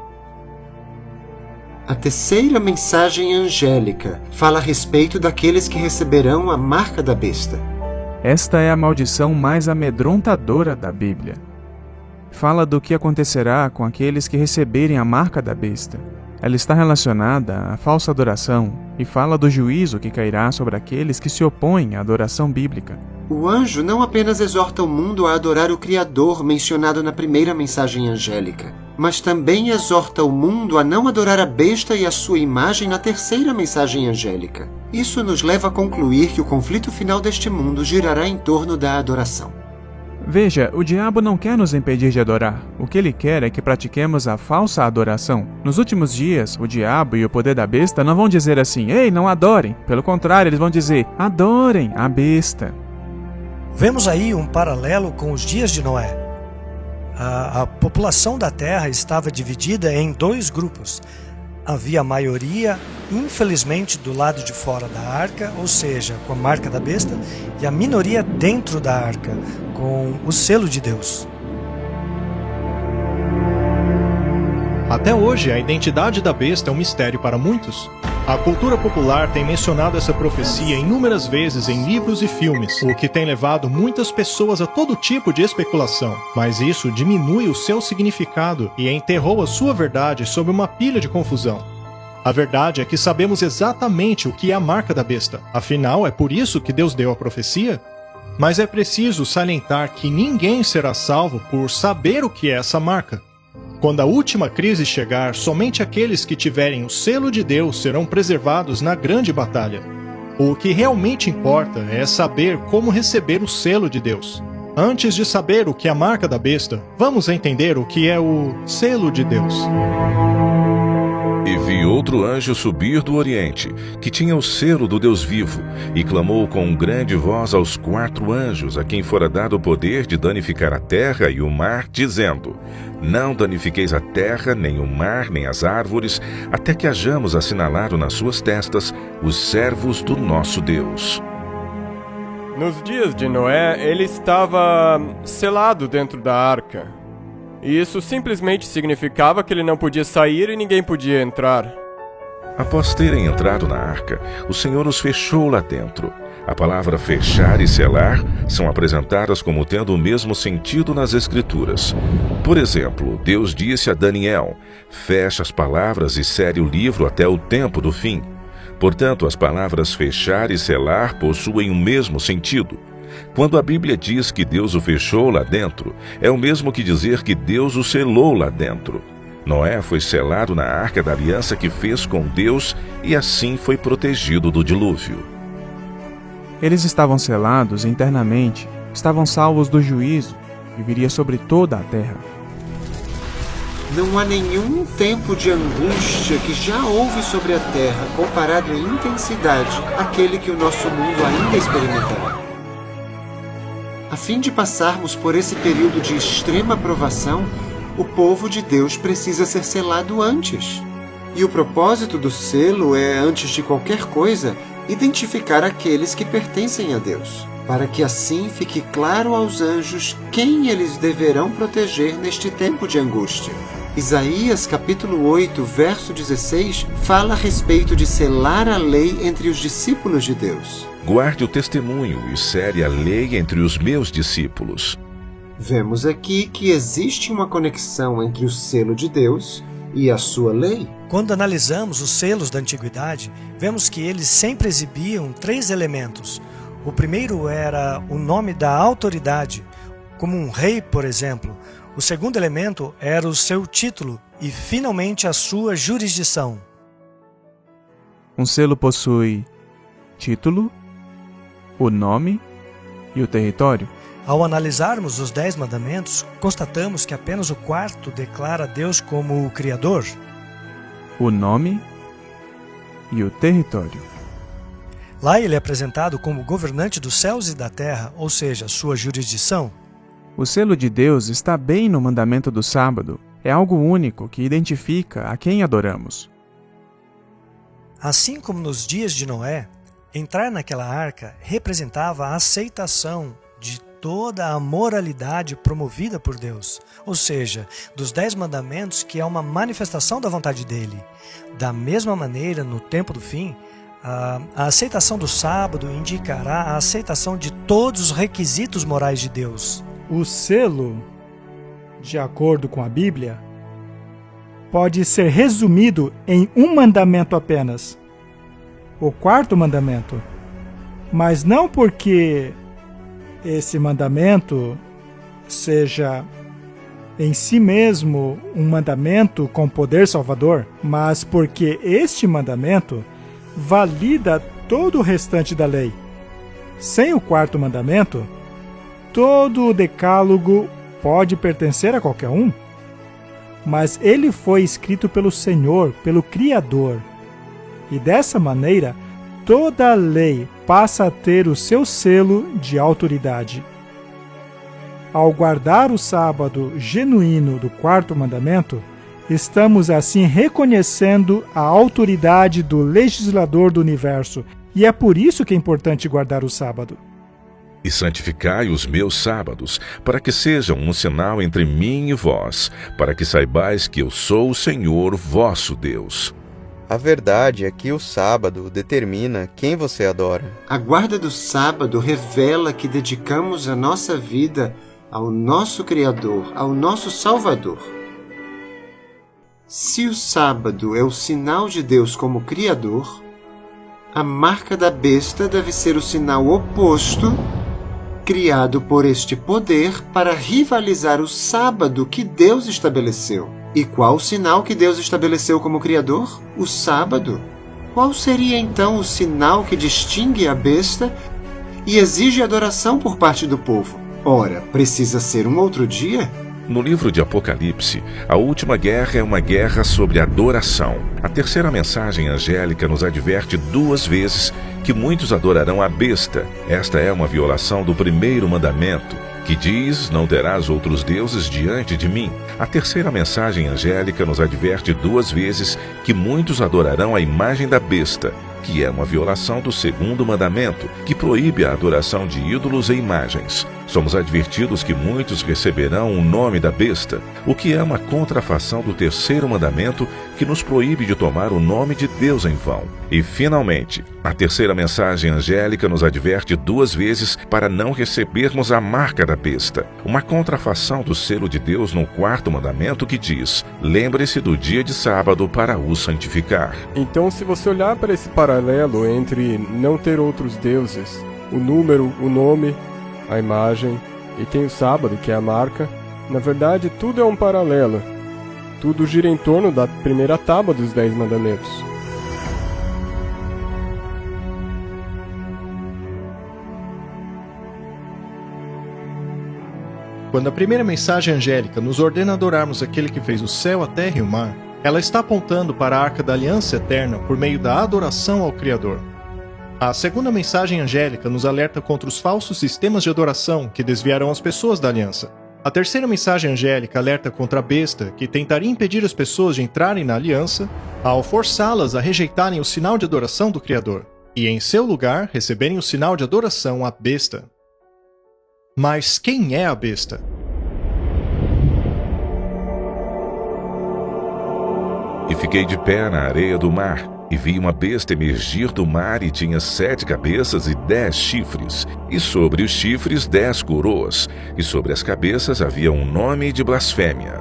A terceira mensagem angélica fala a respeito daqueles que receberão a marca da besta. Esta é a maldição mais amedrontadora da Bíblia. Fala do que acontecerá com aqueles que receberem a marca da besta. Ela está relacionada à falsa adoração e fala do juízo que cairá sobre aqueles que se opõem à adoração bíblica. O anjo não apenas exorta o mundo a adorar o Criador mencionado na primeira mensagem angélica, mas também exorta o mundo a não adorar a besta e a sua imagem na terceira mensagem angélica. Isso nos leva a concluir que o conflito final deste mundo girará em torno da adoração. Veja, o diabo não quer nos impedir de adorar. O que ele quer é que pratiquemos a falsa adoração. Nos últimos dias, o diabo e o poder da besta não vão dizer assim, ei, não adorem. Pelo contrário, eles vão dizer, adorem a besta. Vemos aí um paralelo com os dias de Noé. A população da terra estava dividida em dois grupos. Havia a maioria, infelizmente, do lado de fora da arca, ou seja, com a marca da besta, e a minoria dentro da arca, com o selo de Deus. Até hoje, a identidade da besta é um mistério para muitos. A cultura popular tem mencionado essa profecia inúmeras vezes em livros e filmes, o que tem levado muitas pessoas a todo tipo de especulação. Mas isso diminui o seu significado e enterrou a sua verdade sob uma pilha de confusão. A verdade é que sabemos exatamente o que é a marca da besta. Afinal, é por isso que Deus deu a profecia. Mas é preciso salientar que ninguém será salvo por saber o que é essa marca. Quando a última crise chegar, somente aqueles que tiverem o selo de Deus serão preservados na grande batalha. O que realmente importa é saber como receber o selo de Deus. Antes de saber o que é a marca da besta, vamos entender o que é o selo de Deus. E vi outro anjo subir do oriente, que tinha o selo do Deus vivo, e clamou com grande voz aos 4 anjos, a quem fora dado o poder de danificar a terra e o mar, dizendo: Não danifiqueis a terra, nem o mar, nem as árvores, até que hajamos assinalado nas suas testas os servos do nosso Deus. Nos dias de Noé, ele estava selado dentro da arca. E isso simplesmente significava que ele não podia sair e ninguém podia entrar. Após terem entrado na arca, o Senhor os fechou lá dentro. A palavra fechar e selar são apresentadas como tendo o mesmo sentido nas Escrituras. Por exemplo, Deus disse a Daniel: fecha as palavras e sele o livro até o tempo do fim. Portanto, as palavras fechar e selar possuem o mesmo sentido. Quando a Bíblia diz que Deus o fechou lá dentro, é o mesmo que dizer que Deus o selou lá dentro. Noé foi selado na arca da aliança que fez com Deus e assim foi protegido do dilúvio. Eles estavam selados internamente, estavam salvos do juízo que viria sobre toda a terra. Não há nenhum tempo de angústia que já houve sobre a terra comparado em intensidade àquele que o nosso mundo ainda experimentará. A fim de passarmos por esse período de extrema provação, o povo de Deus precisa ser selado antes. E o propósito do selo é, antes de qualquer coisa, identificar aqueles que pertencem a Deus, para que assim fique claro aos anjos quem eles deverão proteger neste tempo de angústia. Isaías capítulo 8, verso 16, fala a respeito de selar a lei entre os discípulos de Deus. Guarde o testemunho e sele a lei entre os meus discípulos. Vemos aqui que existe uma conexão entre o selo de Deus e a sua lei. Quando analisamos os selos da antiguidade, vemos que eles sempre exibiam 3 elementos. O primeiro era o nome da autoridade, como um rei, por exemplo. O segundo elemento era o seu título e, finalmente, a sua jurisdição. Um selo possui título, o nome e o território. Ao analisarmos os 10 mandamentos, constatamos que apenas o 4º declara Deus como o Criador, o nome e o território. Lá ele é apresentado como governante dos céus e da terra, ou seja, sua jurisdição. O selo de Deus está bem no mandamento do sábado. É algo único que identifica a quem adoramos. Assim como nos dias de Noé, entrar naquela arca representava a aceitação de toda a moralidade promovida por Deus, ou seja, dos 10 mandamentos, que é uma manifestação da vontade dele. Da mesma maneira, no tempo do fim, a aceitação do sábado indicará a aceitação de todos os requisitos morais de Deus. O selo, de acordo com a Bíblia, pode ser resumido em um mandamento apenas, o 4º mandamento. Mas não porque esse mandamento seja em si mesmo um mandamento com poder salvador, mas porque este mandamento valida todo o restante da lei. Sem o 4º mandamento, todo o decálogo pode pertencer a qualquer um, mas ele foi escrito pelo Senhor, pelo Criador. E dessa maneira, toda a lei passa a ter o seu selo de autoridade. Ao guardar o sábado genuíno do quarto mandamento, estamos assim reconhecendo a autoridade do legislador do universo, e é por isso que é importante guardar o sábado. E santificai os meus sábados, para que sejam um sinal entre mim e vós, para que saibais que eu sou o Senhor vosso Deus. A verdade é que o sábado determina quem você adora. A guarda do sábado revela que dedicamos a nossa vida ao nosso Criador, ao nosso Salvador. Se o sábado é o sinal de Deus como Criador, a marca da besta deve ser o sinal oposto, criado por este poder para rivalizar o sábado que Deus estabeleceu. E qual o sinal que Deus estabeleceu como Criador? O sábado. Qual seria então o sinal que distingue a besta e exige adoração por parte do povo? Ora, precisa ser um outro dia? No livro de Apocalipse, a última guerra é uma guerra sobre adoração. A terceira mensagem angélica nos adverte 2 vezes que muitos adorarão a besta. Esta é uma violação do primeiro mandamento, que diz: não terás outros deuses diante de mim. A terceira mensagem angélica nos adverte 2 vezes que muitos adorarão a imagem da besta, que é uma violação do segundo mandamento, que proíbe a adoração de ídolos e imagens. Somos advertidos que muitos receberão o nome da besta, o que é uma contrafação do terceiro mandamento, que nos proíbe de tomar o nome de Deus em vão. E, finalmente, a terceira mensagem angélica nos adverte 2 vezes para não recebermos a marca da besta, uma contrafação do selo de Deus no quarto mandamento, que diz: lembre-se do dia de sábado para o santificar. Então, se você olhar para esse paralelo entre não ter outros deuses, o número, o nome, a imagem, e tem o sábado, que é a marca, na verdade tudo é um paralelo. Tudo gira em torno da primeira tábua dos 10 mandamentos. Quando a primeira mensagem angélica nos ordena adorarmos aquele que fez o céu, a terra e o mar, ela está apontando para a Arca da Aliança Eterna por meio da adoração ao Criador. A segunda mensagem angélica nos alerta contra os falsos sistemas de adoração que desviarão as pessoas da aliança. A terceira mensagem angélica alerta contra a besta, que tentaria impedir as pessoas de entrarem na aliança ao forçá-las a rejeitarem o sinal de adoração do Criador, e em seu lugar receberem o sinal de adoração à besta. Mas quem é a besta? E fiquei de pé na areia do mar, e vi uma besta emergir do mar, e tinha 7 cabeças e 10 chifres, e sobre os chifres 10 coroas, e sobre as cabeças havia um nome de blasfêmia.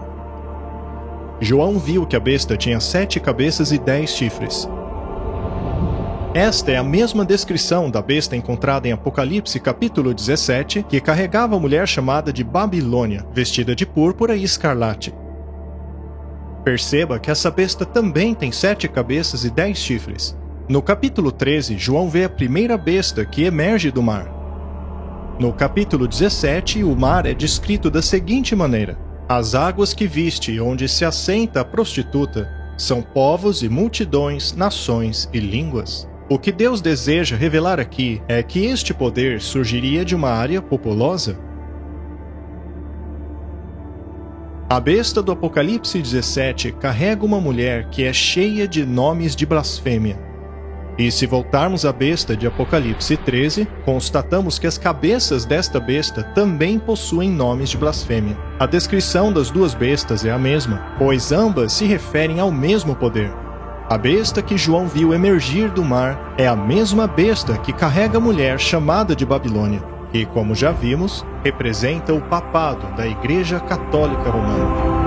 João viu que a besta tinha 7 cabeças e 10 chifres. Esta é a mesma descrição da besta encontrada em Apocalipse capítulo 17, que carregava a mulher chamada de Babilônia, vestida de púrpura e escarlate. Perceba que essa besta também tem 7 cabeças e 10 chifres. No capítulo 13, João vê a primeira besta que emerge do mar. No capítulo 17, o mar é descrito da seguinte maneira: as águas que viste, onde se assenta a prostituta, são povos e multidões, nações e línguas. O que Deus deseja revelar aqui é que este poder surgiria de uma área populosa. A besta do Apocalipse 17 carrega uma mulher que é cheia de nomes de blasfêmia. E se voltarmos à besta de Apocalipse 13, constatamos que as cabeças desta besta também possuem nomes de blasfêmia. A descrição das 2 bestas é a mesma, pois ambas se referem ao mesmo poder. A besta que João viu emergir do mar é a mesma besta que carrega a mulher chamada de Babilônia, que, como já vimos, representa o papado da Igreja Católica Romana.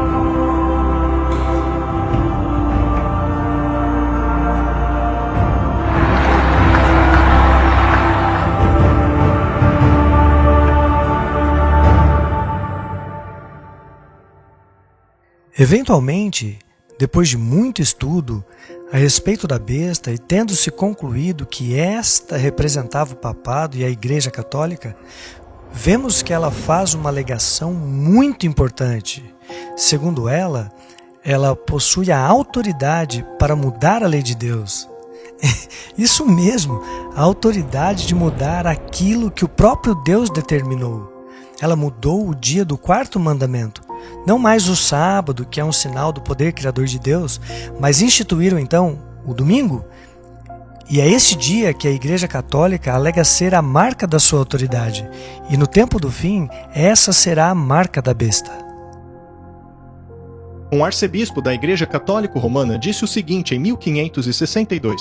Eventualmente, depois de muito estudo a respeito da besta e tendo-se concluído que esta representava o papado e a Igreja Católica, vemos que ela faz uma alegação muito importante. Segundo ela possui a autoridade para mudar a lei de Deus. Isso mesmo, a autoridade de mudar aquilo que o próprio Deus determinou. Ela mudou o dia do 4º mandamento. Não mais o sábado, que é um sinal do poder criador de Deus, mas instituíram então o domingo. E é esse dia que a Igreja Católica alega ser a marca da sua autoridade. E no tempo do fim, essa será a marca da besta. Um arcebispo da Igreja Católica Romana disse o seguinte em 1562.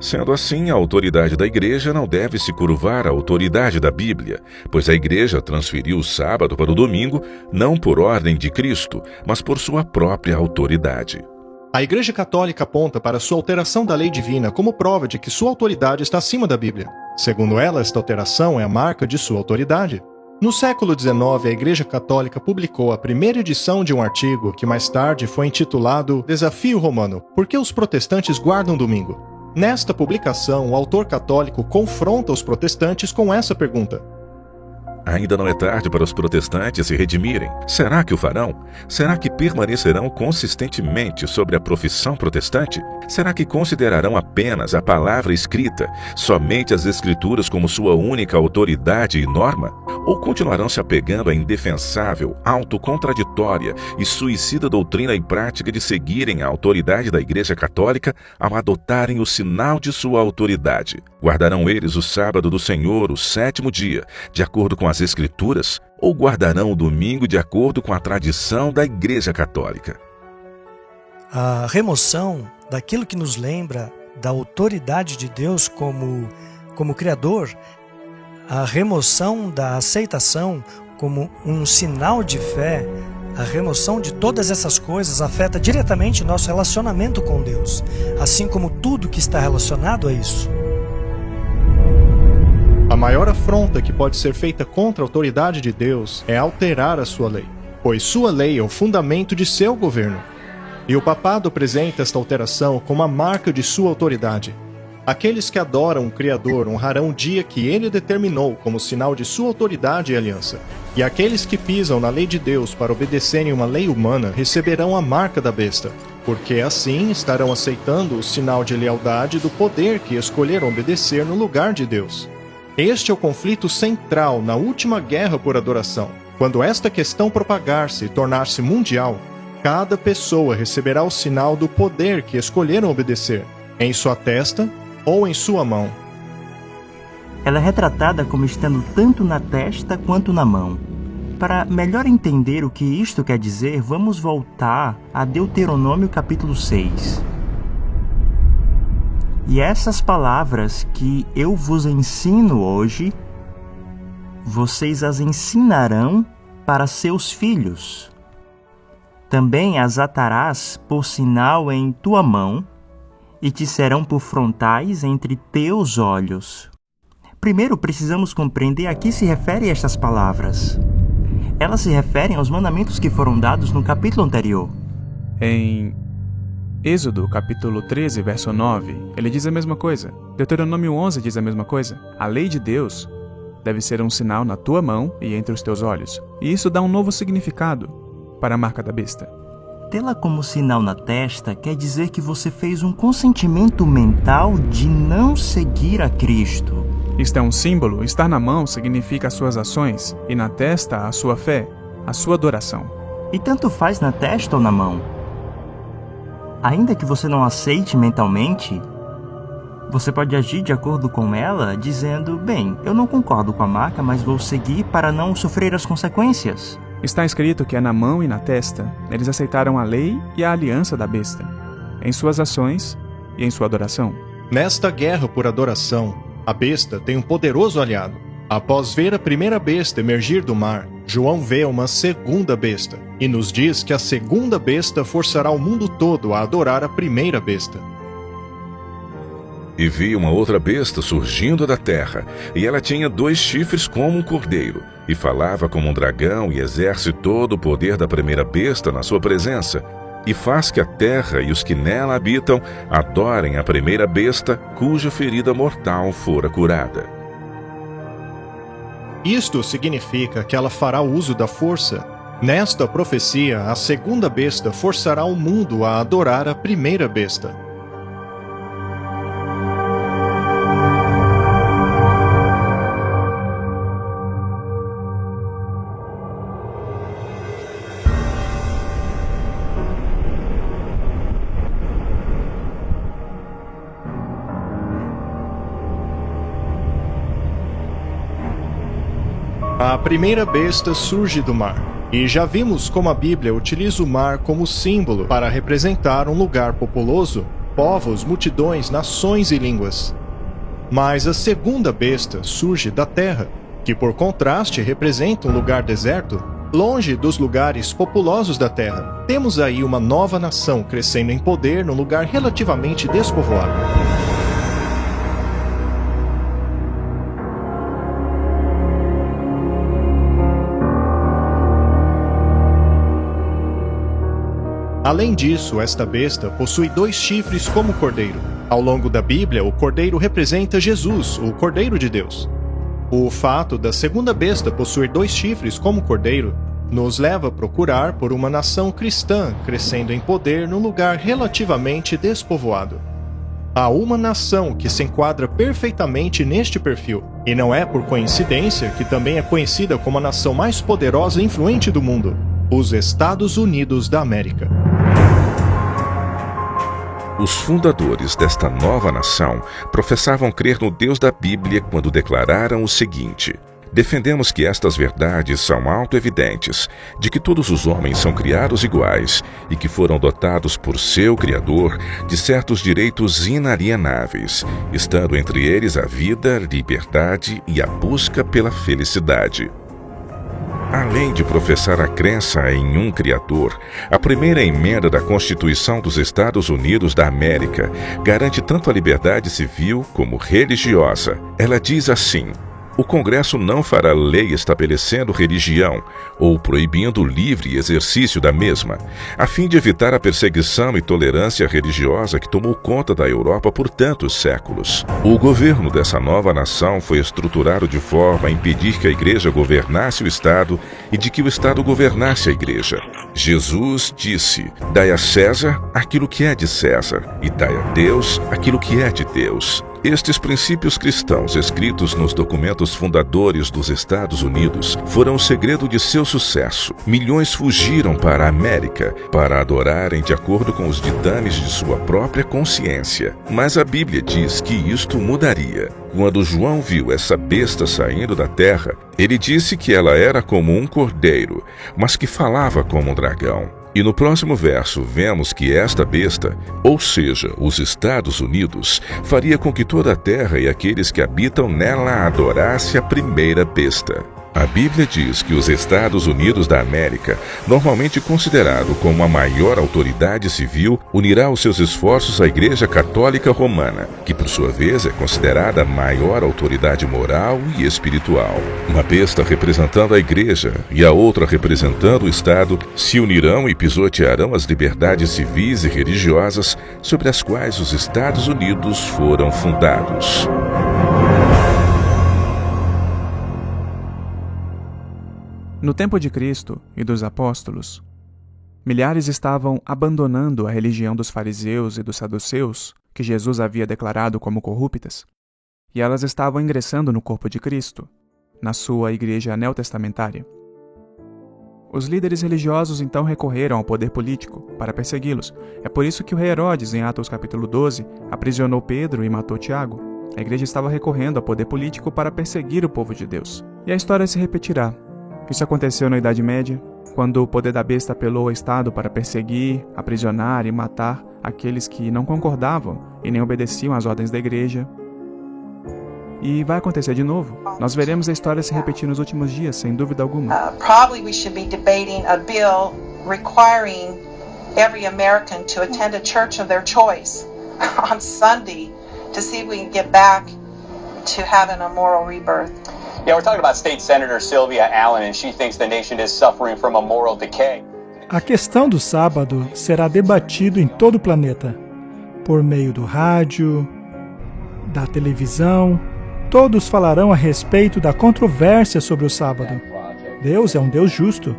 Sendo assim, a autoridade da Igreja não deve se curvar à autoridade da Bíblia, pois a Igreja transferiu o sábado para o domingo não por ordem de Cristo, mas por sua própria autoridade. A Igreja Católica aponta para sua alteração da lei divina como prova de que sua autoridade está acima da Bíblia. Segundo ela, esta alteração é a marca de sua autoridade. No século XIX, a Igreja Católica publicou a primeira edição de um artigo que mais tarde foi intitulado Desafio Romano: Por que os protestantes guardam domingo? Nesta publicação, o autor católico confronta os protestantes com essa pergunta: Ainda não é tarde para os protestantes se redimirem. Será que o farão? Será que permanecerão consistentemente sobre a profissão protestante? Será que considerarão apenas a palavra escrita, somente as Escrituras como sua única autoridade e norma? Ou continuarão se apegando à indefensável, autocontraditória e suicida doutrina e prática de seguirem a autoridade da Igreja Católica ao adotarem o sinal de sua autoridade? Guardarão eles o sábado do Senhor, o 7º dia, de acordo com as Escrituras, ou guardarão o domingo de acordo com a tradição da Igreja Católica? A remoção daquilo que nos lembra da autoridade de Deus como Criador, a remoção da aceitação como um sinal de fé, a remoção de todas essas coisas afeta diretamente nosso relacionamento com Deus, assim como tudo que está relacionado a isso. A maior afronta que pode ser feita contra a autoridade de Deus é alterar a sua lei, pois sua lei é o fundamento de seu governo. E o papado apresenta esta alteração como a marca de sua autoridade. Aqueles que adoram o Criador honrarão o dia que ele determinou como sinal de sua autoridade e aliança. E aqueles que pisam na lei de Deus para obedecerem uma lei humana receberão a marca da besta, porque assim estarão aceitando o sinal de lealdade do poder que escolheram obedecer no lugar de Deus. Este é o conflito central na última guerra por adoração. Quando esta questão propagar-se e tornar-se mundial, cada pessoa receberá o sinal do poder que escolheram obedecer, em sua testa ou em sua mão. Ela é retratada como estando tanto na testa quanto na mão. Para melhor entender o que isto quer dizer, vamos voltar a Deuteronômio capítulo 6. E essas palavras que eu vos ensino hoje, vocês as ensinarão para seus filhos. Também as atarás por sinal em tua mão, e te serão por frontais entre teus olhos. Primeiro precisamos compreender a que se refere estas palavras. Elas se referem aos mandamentos que foram dados no capítulo anterior. Em Êxodo, capítulo 13, verso 9, ele diz a mesma coisa. Deuteronômio 11 diz a mesma coisa. A lei de Deus deve ser um sinal na tua mão e entre os teus olhos. E isso dá um novo significado para a marca da besta. Tê-la como sinal na testa quer dizer que você fez um consentimento mental de não seguir a Cristo. Isto é um símbolo. Estar na mão significa as suas ações e na testa a sua fé, a sua adoração. E tanto faz na testa ou na mão. Ainda que você não aceite mentalmente, você pode agir de acordo com ela, dizendo, bem, eu não concordo com a marca, mas vou seguir para não sofrer as consequências. Está escrito que é na mão e na testa. Eles aceitaram a lei e a aliança da besta, em suas ações e em sua adoração. Nesta guerra por adoração, a besta tem um poderoso aliado. Após ver a primeira besta emergir do mar, João vê uma segunda besta, e nos diz que a segunda besta forçará o mundo todo a adorar a primeira besta. E vi uma outra besta surgindo da terra, e ela tinha 2 chifres como um cordeiro, e falava como um dragão, e exerce todo o poder da primeira besta na sua presença, e faz que a terra e os que nela habitam adorem a primeira besta, cuja ferida mortal fora curada. Isto significa que ela fará uso da força. Nesta profecia, a segunda besta forçará o mundo a adorar a primeira besta. A primeira besta surge do mar, e já vimos como a Bíblia utiliza o mar como símbolo para representar um lugar populoso, povos, multidões, nações e línguas. Mas a segunda besta surge da terra, que por contraste representa um lugar deserto, longe dos lugares populosos da terra. Temos aí uma nova nação crescendo em poder num lugar relativamente despovoado. Além disso, esta besta possui 2 chifres como cordeiro. Ao longo da Bíblia, o cordeiro representa Jesus, o Cordeiro de Deus. O fato da segunda besta possuir 2 chifres como cordeiro nos leva a procurar por uma nação cristã crescendo em poder num lugar relativamente despovoado. Há uma nação que se enquadra perfeitamente neste perfil, e não é por coincidência que também é conhecida como a nação mais poderosa e influente do mundo: os Estados Unidos da América. Os fundadores desta nova nação professavam crer no Deus da Bíblia quando declararam o seguinte: defendemos que estas verdades são autoevidentes, de que todos os homens são criados iguais e que foram dotados por seu Criador de certos direitos inalienáveis, estando entre eles a vida, liberdade e a busca pela felicidade. Além de professar a crença em um Criador, a primeira emenda da Constituição dos Estados Unidos da América garante tanto a liberdade civil como religiosa. Ela diz assim: o Congresso não fará lei estabelecendo religião ou proibindo o livre exercício da mesma, a fim de evitar a perseguição e tolerância religiosa que tomou conta da Europa por tantos séculos. O governo dessa nova nação foi estruturado de forma a impedir que a Igreja governasse o Estado e de que o Estado governasse a Igreja. Jesus disse: dai a César aquilo que é de César e dai a Deus aquilo que é de Deus. Estes princípios cristãos escritos nos documentos fundadores dos Estados Unidos foram o segredo de seu sucesso. Milhões fugiram para a América para adorarem de acordo com os ditames de sua própria consciência. Mas a Bíblia diz que isto mudaria. Quando João viu essa besta saindo da terra, ele disse que ela era como um cordeiro, mas que falava como um dragão. E no próximo verso vemos que esta besta, ou seja, os Estados Unidos, faria com que toda a terra e aqueles que habitam nela adorasse a primeira besta. A Bíblia diz que os Estados Unidos da América, normalmente considerado como a maior autoridade civil, unirá os seus esforços à Igreja Católica Romana, que por sua vez é considerada a maior autoridade moral e espiritual. Uma besta representando a Igreja e a outra representando o Estado se unirão e pisotearão as liberdades civis e religiosas sobre as quais os Estados Unidos foram fundados. No tempo de Cristo e dos apóstolos, milhares estavam abandonando a religião dos fariseus e dos saduceus, que Jesus havia declarado como corruptas, e elas estavam ingressando no corpo de Cristo, na sua igreja neotestamentária. Os líderes religiosos então recorreram ao poder político para persegui-los. É por isso que o rei Herodes, em Atos capítulo 12, aprisionou Pedro e matou Tiago. A igreja estava recorrendo ao poder político para perseguir o povo de Deus. E a história se repetirá. Isso aconteceu na Idade Média, quando o poder da besta apelou ao Estado para perseguir, aprisionar e matar aqueles que não concordavam e nem obedeciam às ordens da igreja. E vai acontecer de novo. Nós veremos a história se repetir nos últimos dias, sem dúvida alguma. Probably we should be debating a bill requiring every American to attend a church of their choice on Sunday to see if we can get back to having a moral rebirth. Yeah, we're talking about State Senator Sylvia Allen, and she thinks the nation is suffering from a moral decay. A questão do sábado será debatido em todo o planeta, por meio do rádio, da televisão. todos falarão a respeito da controvérsia sobre o sábado. Deus é um Deus justo.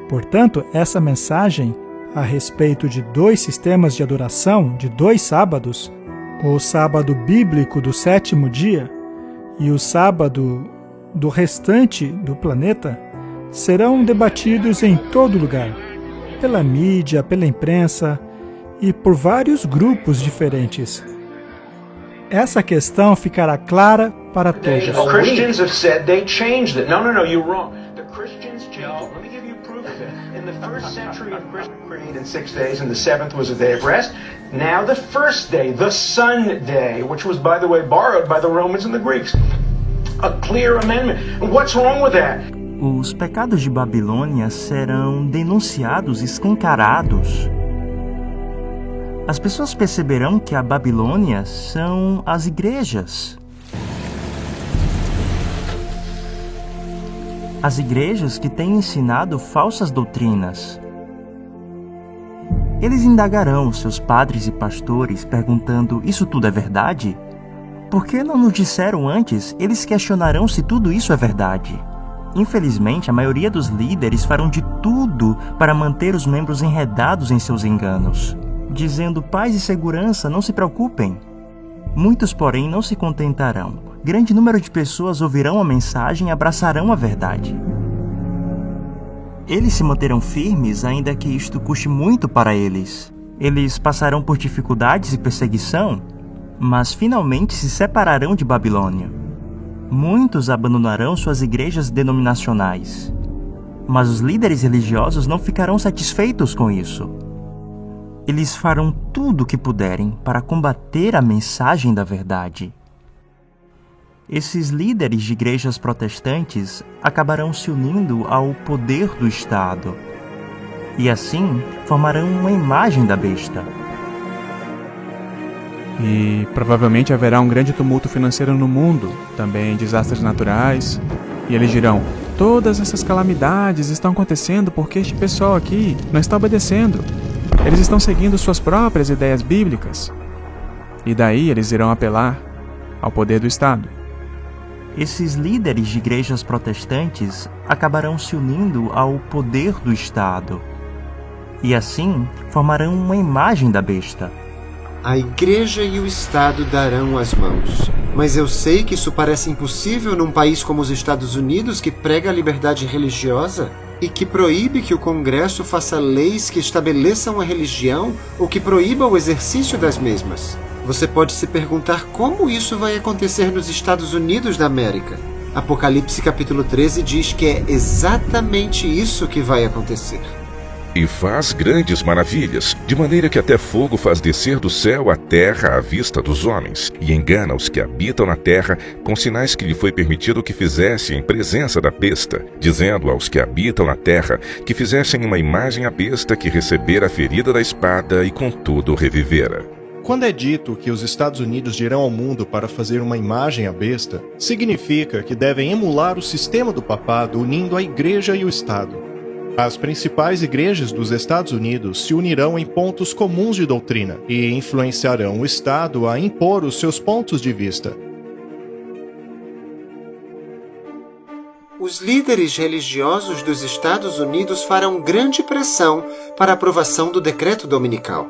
Portanto, essa mensagem a respeito de 2 sistemas de adoração de 2 sábados, o sábado bíblico do 7º dia e o sábado do restante do planeta, serão debatidos em todo lugar, pela mídia, pela imprensa e por vários grupos diferentes. Essa questão ficará clara para todos. Christians have said they changed it. No, you're wrong. The Christians changed it. Let me give you proof of it. In the first century of Christian creed in 6 days, and the 7th was a day of rest. Now the first day, the Sunday, which was, by the way, borrowed by the Romans and the Greeks. A clear amendment. What's wrong with that? Os pecados de Babilônia serão denunciados, escancarados. As pessoas perceberão que a Babilônia são as igrejas. As igrejas que têm ensinado falsas doutrinas. Eles indagarão seus padres e pastores, perguntando: isso tudo é verdade? Por que não nos disseram antes? Eles questionarão se tudo isso é verdade. Infelizmente, a maioria dos líderes farão de tudo para manter os membros enredados em seus enganos, dizendo paz e segurança, não se preocupem. Muitos, porém, não se contentarão. Grande número de pessoas ouvirão a mensagem e abraçarão a verdade. Eles se manterão firmes, ainda que isto custe muito para eles. Eles passarão por dificuldades e perseguição, mas finalmente se separarão de Babilônia. Muitos abandonarão suas igrejas denominacionais. Mas os líderes religiosos não ficarão satisfeitos com isso. Eles farão tudo o que puderem para combater a mensagem da verdade. Esses líderes de igrejas protestantes acabarão se unindo ao poder do Estado e assim formarão uma imagem da besta. E provavelmente haverá um grande tumulto financeiro no mundo, também desastres naturais, e eles dirão: todas essas calamidades estão acontecendo porque este pessoal aqui não está obedecendo. Eles estão seguindo suas próprias ideias bíblicas. E daí eles irão apelar ao poder do Estado. Esses líderes de igrejas protestantes acabarão se unindo ao poder do Estado e assim formarão uma imagem da besta. A igreja e o Estado darão as mãos. Mas eu sei que isso parece impossível num país como os Estados Unidos, que prega a liberdade religiosa e que proíbe que o Congresso faça leis que estabeleçam a religião ou que proíba o exercício das mesmas. Você pode se perguntar como isso vai acontecer nos Estados Unidos da América. Apocalipse capítulo 13 diz que é exatamente isso que vai acontecer. E faz grandes maravilhas, de maneira que até fogo faz descer do céu a terra à vista dos homens, e engana os que habitam na terra com sinais que lhe foi permitido que fizesse em presença da besta, dizendo aos que habitam na terra que fizessem uma imagem à besta que recebera a ferida da espada e contudo revivera. Quando é dito que os Estados Unidos dirão ao mundo para fazer uma imagem à besta, significa que devem emular o sistema do papado unindo a igreja e o Estado. As principais igrejas dos Estados Unidos se unirão em pontos comuns de doutrina e influenciarão o Estado a impor os seus pontos de vista. Os líderes religiosos dos Estados Unidos farão grande pressão para a aprovação do decreto dominical.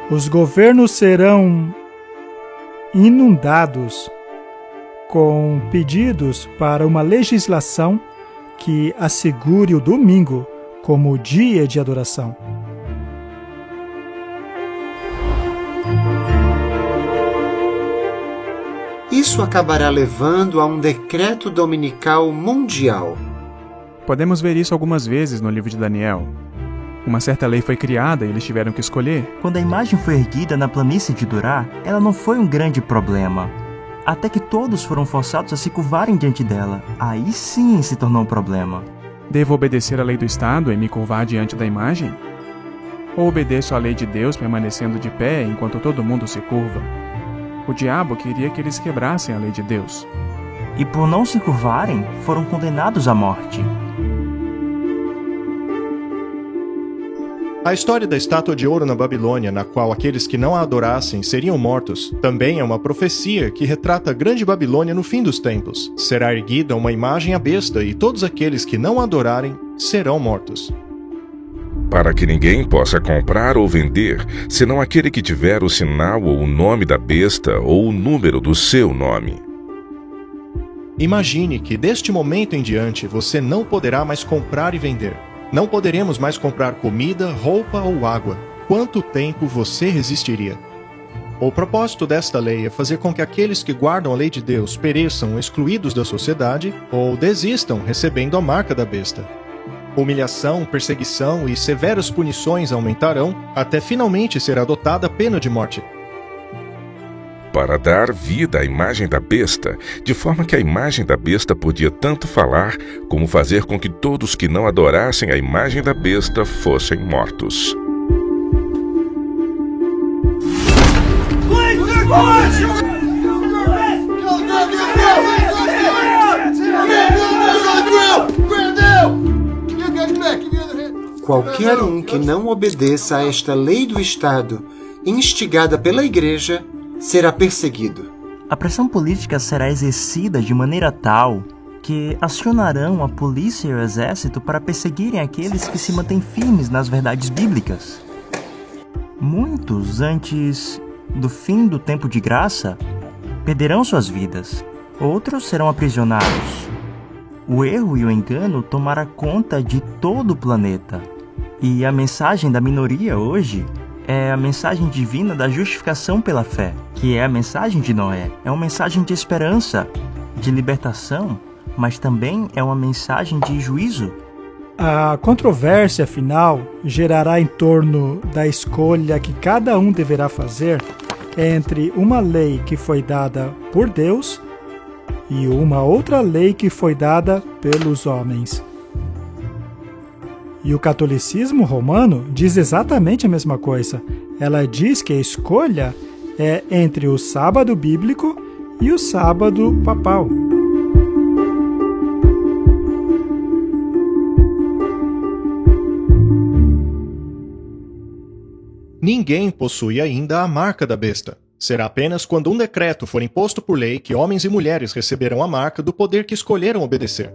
Os governos serão inundados com pedidos para uma legislação que assegure o domingo como dia de adoração. Isso acabará levando a um decreto dominical mundial. Podemos ver isso algumas vezes no livro de Daniel. Uma certa lei foi criada e eles tiveram que escolher. Quando a imagem foi erguida na planície de Dura, ela não foi um grande problema. Até que todos foram forçados a se curvarem diante dela. Aí sim se tornou um problema. Devo obedecer à lei do Estado e me curvar diante da imagem? Ou obedeço à lei de Deus permanecendo de pé enquanto todo mundo se curva? O diabo queria que eles quebrassem a lei de Deus. E por não se curvarem, foram condenados à morte. A história da estátua de ouro na Babilônia, na qual aqueles que não a adorassem seriam mortos, também é uma profecia que retrata a grande Babilônia no fim dos tempos. Será erguida uma imagem à besta e todos aqueles que não a adorarem serão mortos. Para que ninguém possa comprar ou vender, senão aquele que tiver o sinal ou o nome da besta ou o número do seu nome. Imagine que deste momento em diante você não poderá mais comprar e vender. Não poderemos mais comprar comida, roupa ou água. Quanto tempo você resistiria? O propósito desta lei é fazer com que aqueles que guardam a lei de Deus pereçam excluídos da sociedade ou desistam recebendo a marca da besta. Humilhação, perseguição e severas punições aumentarão até finalmente ser adotada a pena de morte. Para dar vida à imagem da besta, de forma que a imagem da besta podia tanto falar, como fazer com que todos que não adorassem a imagem da besta fossem mortos. Qualquer um que não obedeça a esta lei do Estado, instigada pela Igreja, será perseguido. A pressão política será exercida de maneira tal que acionarão a polícia e o exército para perseguirem aqueles que se mantêm firmes nas verdades bíblicas. Muitos, antes do fim do tempo de graça, perderão suas vidas. Outros serão aprisionados. O erro e o engano tomará conta de todo o planeta. E a mensagem da minoria hoje é a mensagem divina da justificação pela fé, que é a mensagem de Noé. É uma mensagem de esperança, de libertação, mas também é uma mensagem de juízo. A controvérsia final gerará em torno da escolha que cada um deverá fazer entre uma lei que foi dada por Deus e uma outra lei que foi dada pelos homens. E o catolicismo romano diz exatamente a mesma coisa. Ela diz que a escolha é entre o sábado bíblico e o sábado papal. Ninguém possui ainda a marca da besta. Será apenas quando um decreto for imposto por lei que homens e mulheres receberão a marca do poder que escolheram obedecer.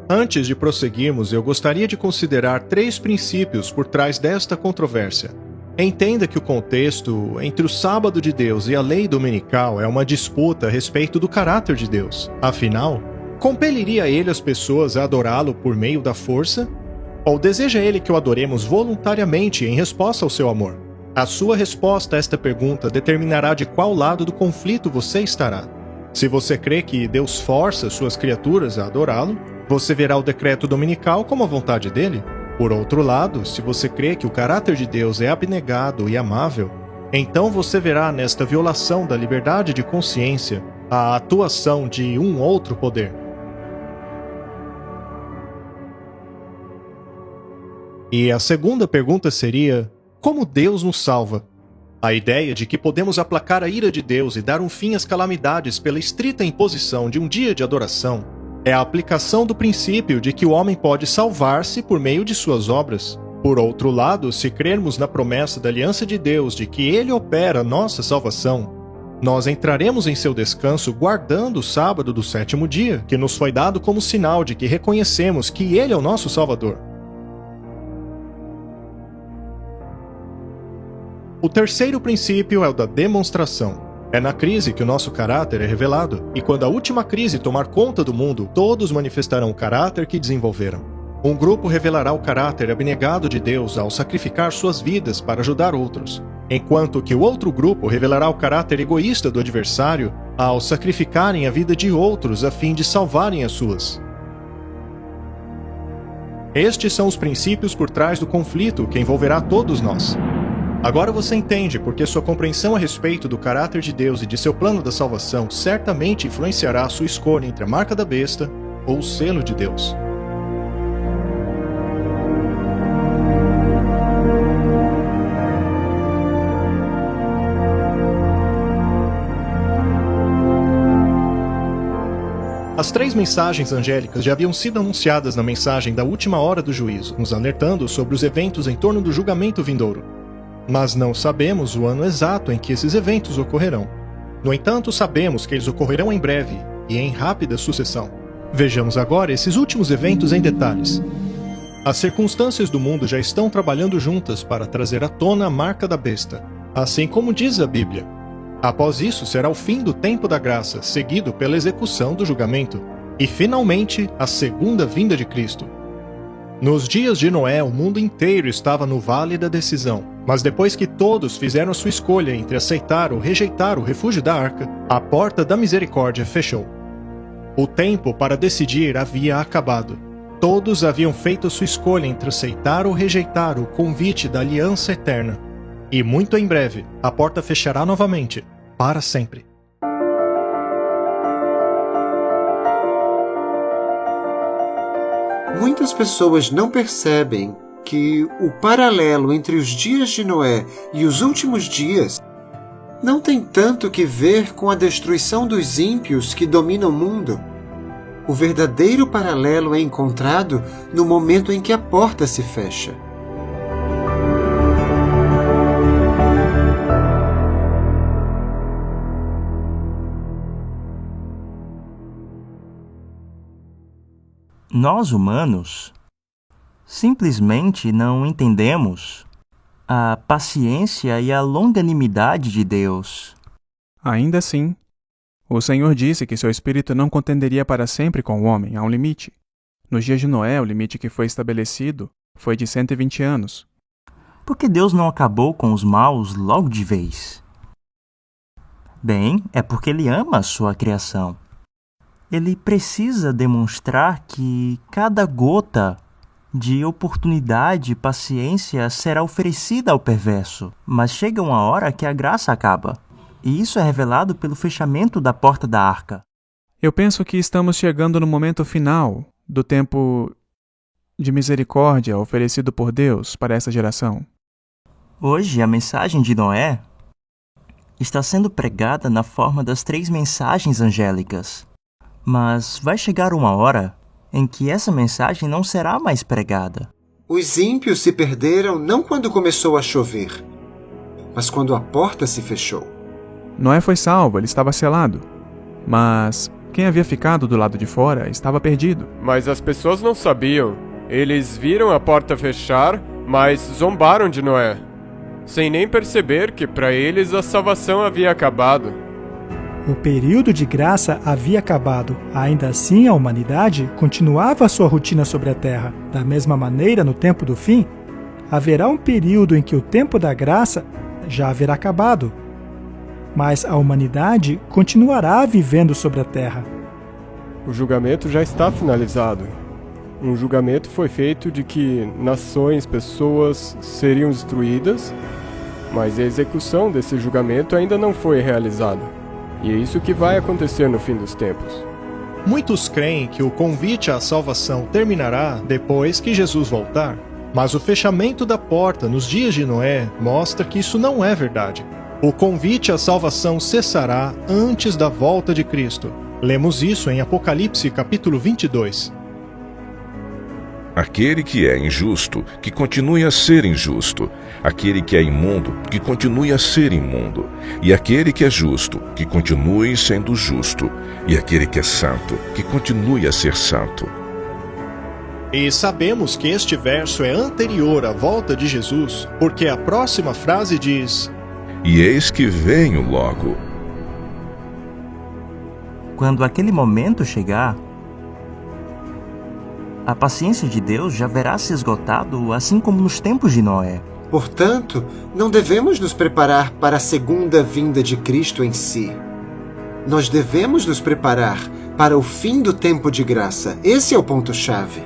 Antes de prosseguirmos, eu gostaria de considerar 3 princípios por trás desta controvérsia. Entenda que o contexto entre o sábado de Deus e a lei dominical é uma disputa a respeito do caráter de Deus. Afinal, compeliria ele as pessoas a adorá-lo por meio da força? Ou deseja ele que o adoremos voluntariamente em resposta ao seu amor? A sua resposta a esta pergunta determinará de qual lado do conflito você estará. Se você crê que Deus força suas criaturas a adorá-lo, você verá o decreto dominical como a vontade dele. Por outro lado, se você crê que o caráter de Deus é abnegado e amável, então você verá nesta violação da liberdade de consciência a atuação de um outro poder. E a segunda pergunta seria: como Deus nos salva? A ideia de que podemos aplacar a ira de Deus e dar um fim às calamidades pela estrita imposição de um dia de adoração é a aplicação do princípio de que o homem pode salvar-se por meio de suas obras. Por outro lado, se crermos na promessa da aliança de Deus de que Ele opera a nossa salvação, nós entraremos em seu descanso guardando o sábado do 7º dia, que nos foi dado como sinal de que reconhecemos que Ele é o nosso Salvador. O terceiro princípio é o da demonstração. É na crise que o nosso caráter é revelado, e quando a última crise tomar conta do mundo, todos manifestarão o caráter que desenvolveram. Um grupo revelará o caráter abnegado de Deus ao sacrificar suas vidas para ajudar outros, enquanto que o outro grupo revelará o caráter egoísta do adversário ao sacrificarem a vida de outros a fim de salvarem as suas. Estes são os princípios por trás do conflito que envolverá todos nós. Agora você entende porque sua compreensão a respeito do caráter de Deus e de seu plano da salvação certamente influenciará a sua escolha entre a marca da besta ou o selo de Deus. As 3 mensagens angélicas já haviam sido anunciadas na mensagem da última hora do juízo, nos alertando sobre os eventos em torno do julgamento vindouro. Mas não sabemos o ano exato em que esses eventos ocorrerão. No entanto, sabemos que eles ocorrerão em breve e em rápida sucessão. Vejamos agora esses últimos eventos em detalhes. As circunstâncias do mundo já estão trabalhando juntas para trazer à tona a marca da besta, assim como diz a Bíblia. Após isso será o fim do tempo da graça, seguido pela execução do julgamento, e finalmente a segunda vinda de Cristo. Nos dias de Noé, o mundo inteiro estava no vale da decisão, mas depois que todos fizeram a sua escolha entre aceitar ou rejeitar o refúgio da arca, a porta da misericórdia fechou. O tempo para decidir havia acabado. Todos haviam feito a sua escolha entre aceitar ou rejeitar o convite da aliança eterna. E muito em breve, a porta fechará novamente, para sempre. Muitas pessoas não percebem que o paralelo entre os dias de Noé e os últimos dias não tem tanto que ver com a destruição dos ímpios que dominam o mundo. O verdadeiro paralelo é encontrado no momento em que a porta se fecha. Nós, humanos, simplesmente não entendemos a paciência e a longanimidade de Deus. Ainda assim, o Senhor disse que seu Espírito não contenderia para sempre com o homem, há um limite. Nos dias de Noé, o limite que foi estabelecido foi de 120 anos. Por que Deus não acabou com os maus logo de vez? Bem, é porque Ele ama a sua criação. Ele precisa demonstrar que cada gota de oportunidade e paciência será oferecida ao perverso. Mas chega uma hora que a graça acaba. E isso é revelado pelo fechamento da porta da arca. Eu penso que estamos chegando no momento final do tempo de misericórdia oferecido por Deus para essa geração. Hoje, a mensagem de Noé está sendo pregada na forma das 3 mensagens angélicas. Mas vai chegar uma hora em que essa mensagem não será mais pregada. Os ímpios se perderam não quando começou a chover, mas quando a porta se fechou. Noé foi salvo, ele estava selado. Mas quem havia ficado do lado de fora estava perdido. Mas as pessoas não sabiam. Eles viram a porta fechar, mas zombaram de Noé, sem nem perceber que para eles a salvação havia acabado. O período de graça havia acabado. Ainda assim, a humanidade continuava a sua rotina sobre a terra. Da mesma maneira, no tempo do fim, haverá um período em que o tempo da graça já haverá acabado. Mas a humanidade continuará vivendo sobre a terra. O julgamento já está finalizado. Um julgamento foi feito de que nações, pessoas seriam destruídas, mas a execução desse julgamento ainda não foi realizada. E é isso que vai acontecer no fim dos tempos. Muitos creem que o convite à salvação terminará depois que Jesus voltar, mas o fechamento da porta nos dias de Noé mostra que isso não é verdade. O convite à salvação cessará antes da volta de Cristo. Lemos isso em Apocalipse capítulo 22. Aquele que é injusto, que continue a ser injusto. Aquele que é imundo, que continue a ser imundo. E aquele que é justo, que continue sendo justo. E aquele que é santo, que continue a ser santo. E sabemos que este verso é anterior à volta de Jesus, porque a próxima frase diz: E eis que venho logo. Quando aquele momento chegar, a paciência de Deus já verá se esgotado, assim como nos tempos de Noé. Portanto, não devemos nos preparar para a segunda vinda de Cristo em si. Nós devemos nos preparar para o fim do tempo de graça. Esse é o ponto-chave.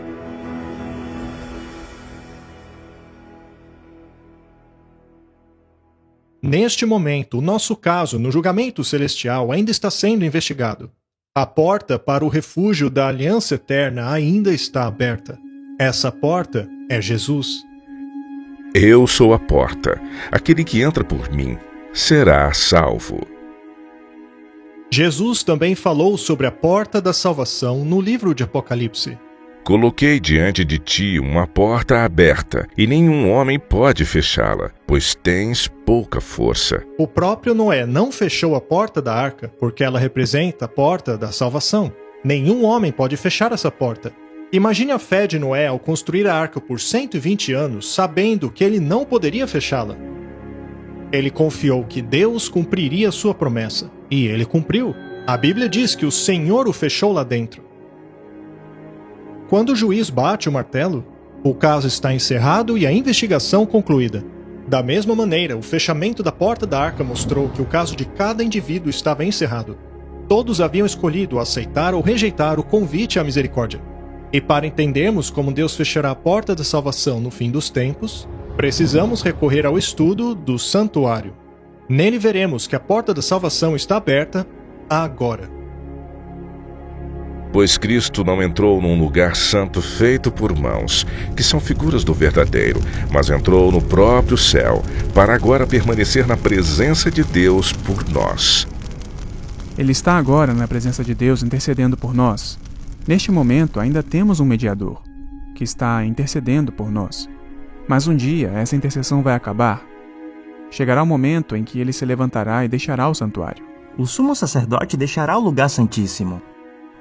Neste momento, o nosso caso no julgamento celestial ainda está sendo investigado. A porta para o refúgio da aliança eterna ainda está aberta. Essa porta é Jesus. Eu sou a porta. Aquele que entra por mim será salvo. Jesus também falou sobre a porta da salvação no livro de Apocalipse. Coloquei diante de ti uma porta aberta, e nenhum homem pode fechá-la, pois tens pouca força. O próprio Noé não fechou a porta da arca, porque ela representa a porta da salvação. Nenhum homem pode fechar essa porta. Imagine a fé de Noé ao construir a arca por 120 anos, sabendo que ele não poderia fechá-la. Ele confiou que Deus cumpriria sua promessa, e ele cumpriu. A Bíblia diz que o Senhor o fechou lá dentro. Quando o juiz bate o martelo, o caso está encerrado e a investigação concluída. Da mesma maneira, o fechamento da porta da arca mostrou que o caso de cada indivíduo estava encerrado. Todos haviam escolhido aceitar ou rejeitar o convite à misericórdia. E para entendermos como Deus fechará a porta da salvação no fim dos tempos, precisamos recorrer ao estudo do santuário. Nele veremos que a porta da salvação está aberta agora. Pois Cristo não entrou num lugar santo feito por mãos, que são figuras do verdadeiro, mas entrou no próprio céu, para agora permanecer na presença de Deus por nós. Ele está agora na presença de Deus intercedendo por nós. Neste momento ainda temos um mediador, que está intercedendo por nós. Mas um dia essa intercessão vai acabar. Chegará o momento em que ele se levantará e deixará o santuário. O sumo sacerdote deixará o lugar santíssimo.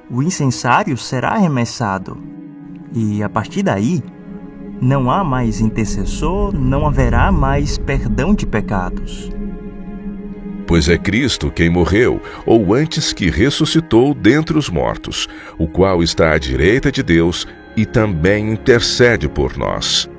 O incensário será arremessado. E a partir daí, não há mais intercessor, não haverá mais perdão de pecados. Pois é Cristo quem morreu, ou antes que ressuscitou dentre os mortos, o qual está à direita de Deus e também intercede por nós.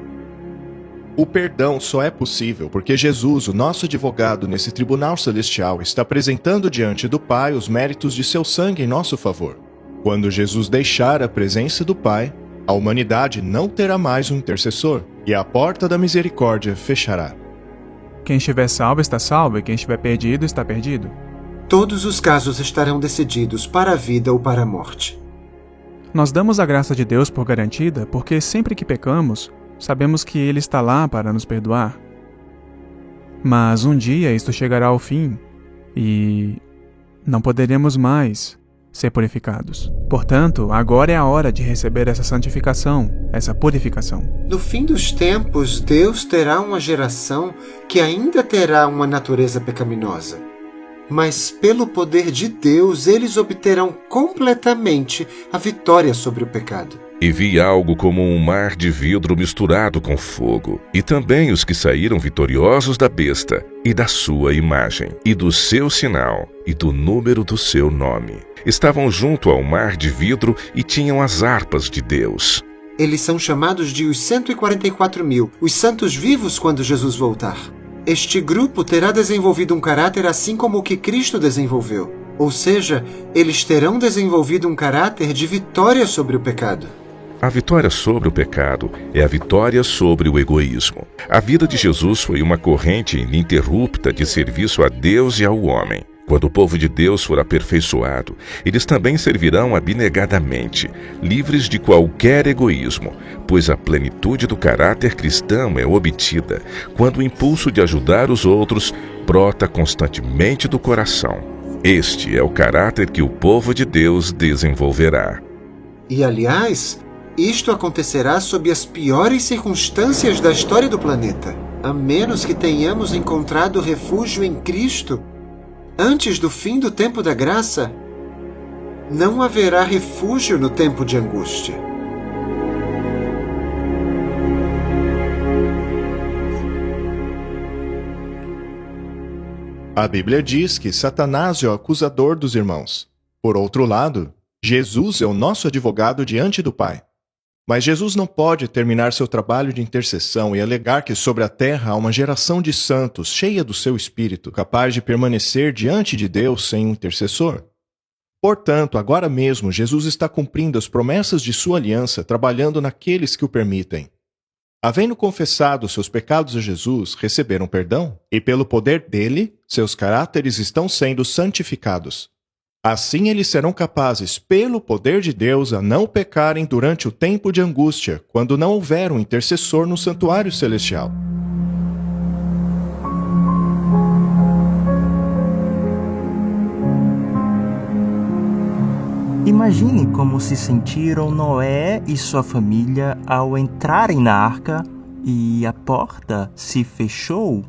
O perdão só é possível porque Jesus, o nosso advogado nesse tribunal celestial, está apresentando diante do Pai os méritos de seu sangue em nosso favor. Quando Jesus deixar a presença do Pai, a humanidade não terá mais um intercessor, e a porta da misericórdia fechará. Quem estiver salvo está salvo, e quem estiver perdido está perdido. Todos os casos estarão decididos para a vida ou para a morte. Nós damos a graça de Deus por garantida, porque sempre que pecamos, sabemos que Ele está lá para nos perdoar. Mas um dia isto chegará ao fim, e não poderemos mais ser purificados. Portanto, agora é a hora de receber essa santificação, essa purificação. No fim dos tempos, Deus terá uma geração que ainda terá uma natureza pecaminosa. Mas pelo poder de Deus, eles obterão completamente a vitória sobre o pecado. E vi algo como um mar de vidro misturado com fogo, e também os que saíram vitoriosos da besta, e da sua imagem, e do seu sinal, e do número do seu nome. Estavam junto ao mar de vidro e tinham as harpas de Deus. Eles são chamados de os 144.000, os santos vivos quando Jesus voltar. Este grupo terá desenvolvido um caráter assim como o que Cristo desenvolveu. Ou seja, eles terão desenvolvido um caráter de vitória sobre o pecado. A vitória sobre o pecado é a vitória sobre o egoísmo. A vida de Jesus foi uma corrente ininterrupta de serviço a Deus e ao homem. Quando o povo de Deus for aperfeiçoado, eles também servirão abnegadamente, livres de qualquer egoísmo, pois a plenitude do caráter cristão é obtida quando o impulso de ajudar os outros brota constantemente do coração. Este é o caráter que o povo de Deus desenvolverá. E, aliás, isto acontecerá sob as piores circunstâncias da história do planeta, a menos que tenhamos encontrado refúgio em Cristo. Antes do fim do tempo da graça, não haverá refúgio no tempo de angústia. A Bíblia diz que Satanás é o acusador dos irmãos. Por outro lado, Jesus é o nosso advogado diante do Pai. Mas Jesus não pode terminar seu trabalho de intercessão e alegar que sobre a terra há uma geração de santos cheia do seu espírito, capaz de permanecer diante de Deus sem um intercessor. Portanto, agora mesmo, Jesus está cumprindo as promessas de sua aliança, trabalhando naqueles que o permitem. Havendo confessado seus pecados a Jesus, receberam perdão, e pelo poder dele, seus caráteres estão sendo santificados. Assim eles serão capazes, pelo poder de Deus, a não pecarem durante o tempo de angústia, quando não houver um intercessor no santuário celestial. Imagine como se sentiram Noé e sua família ao entrarem na arca e a porta se fechou.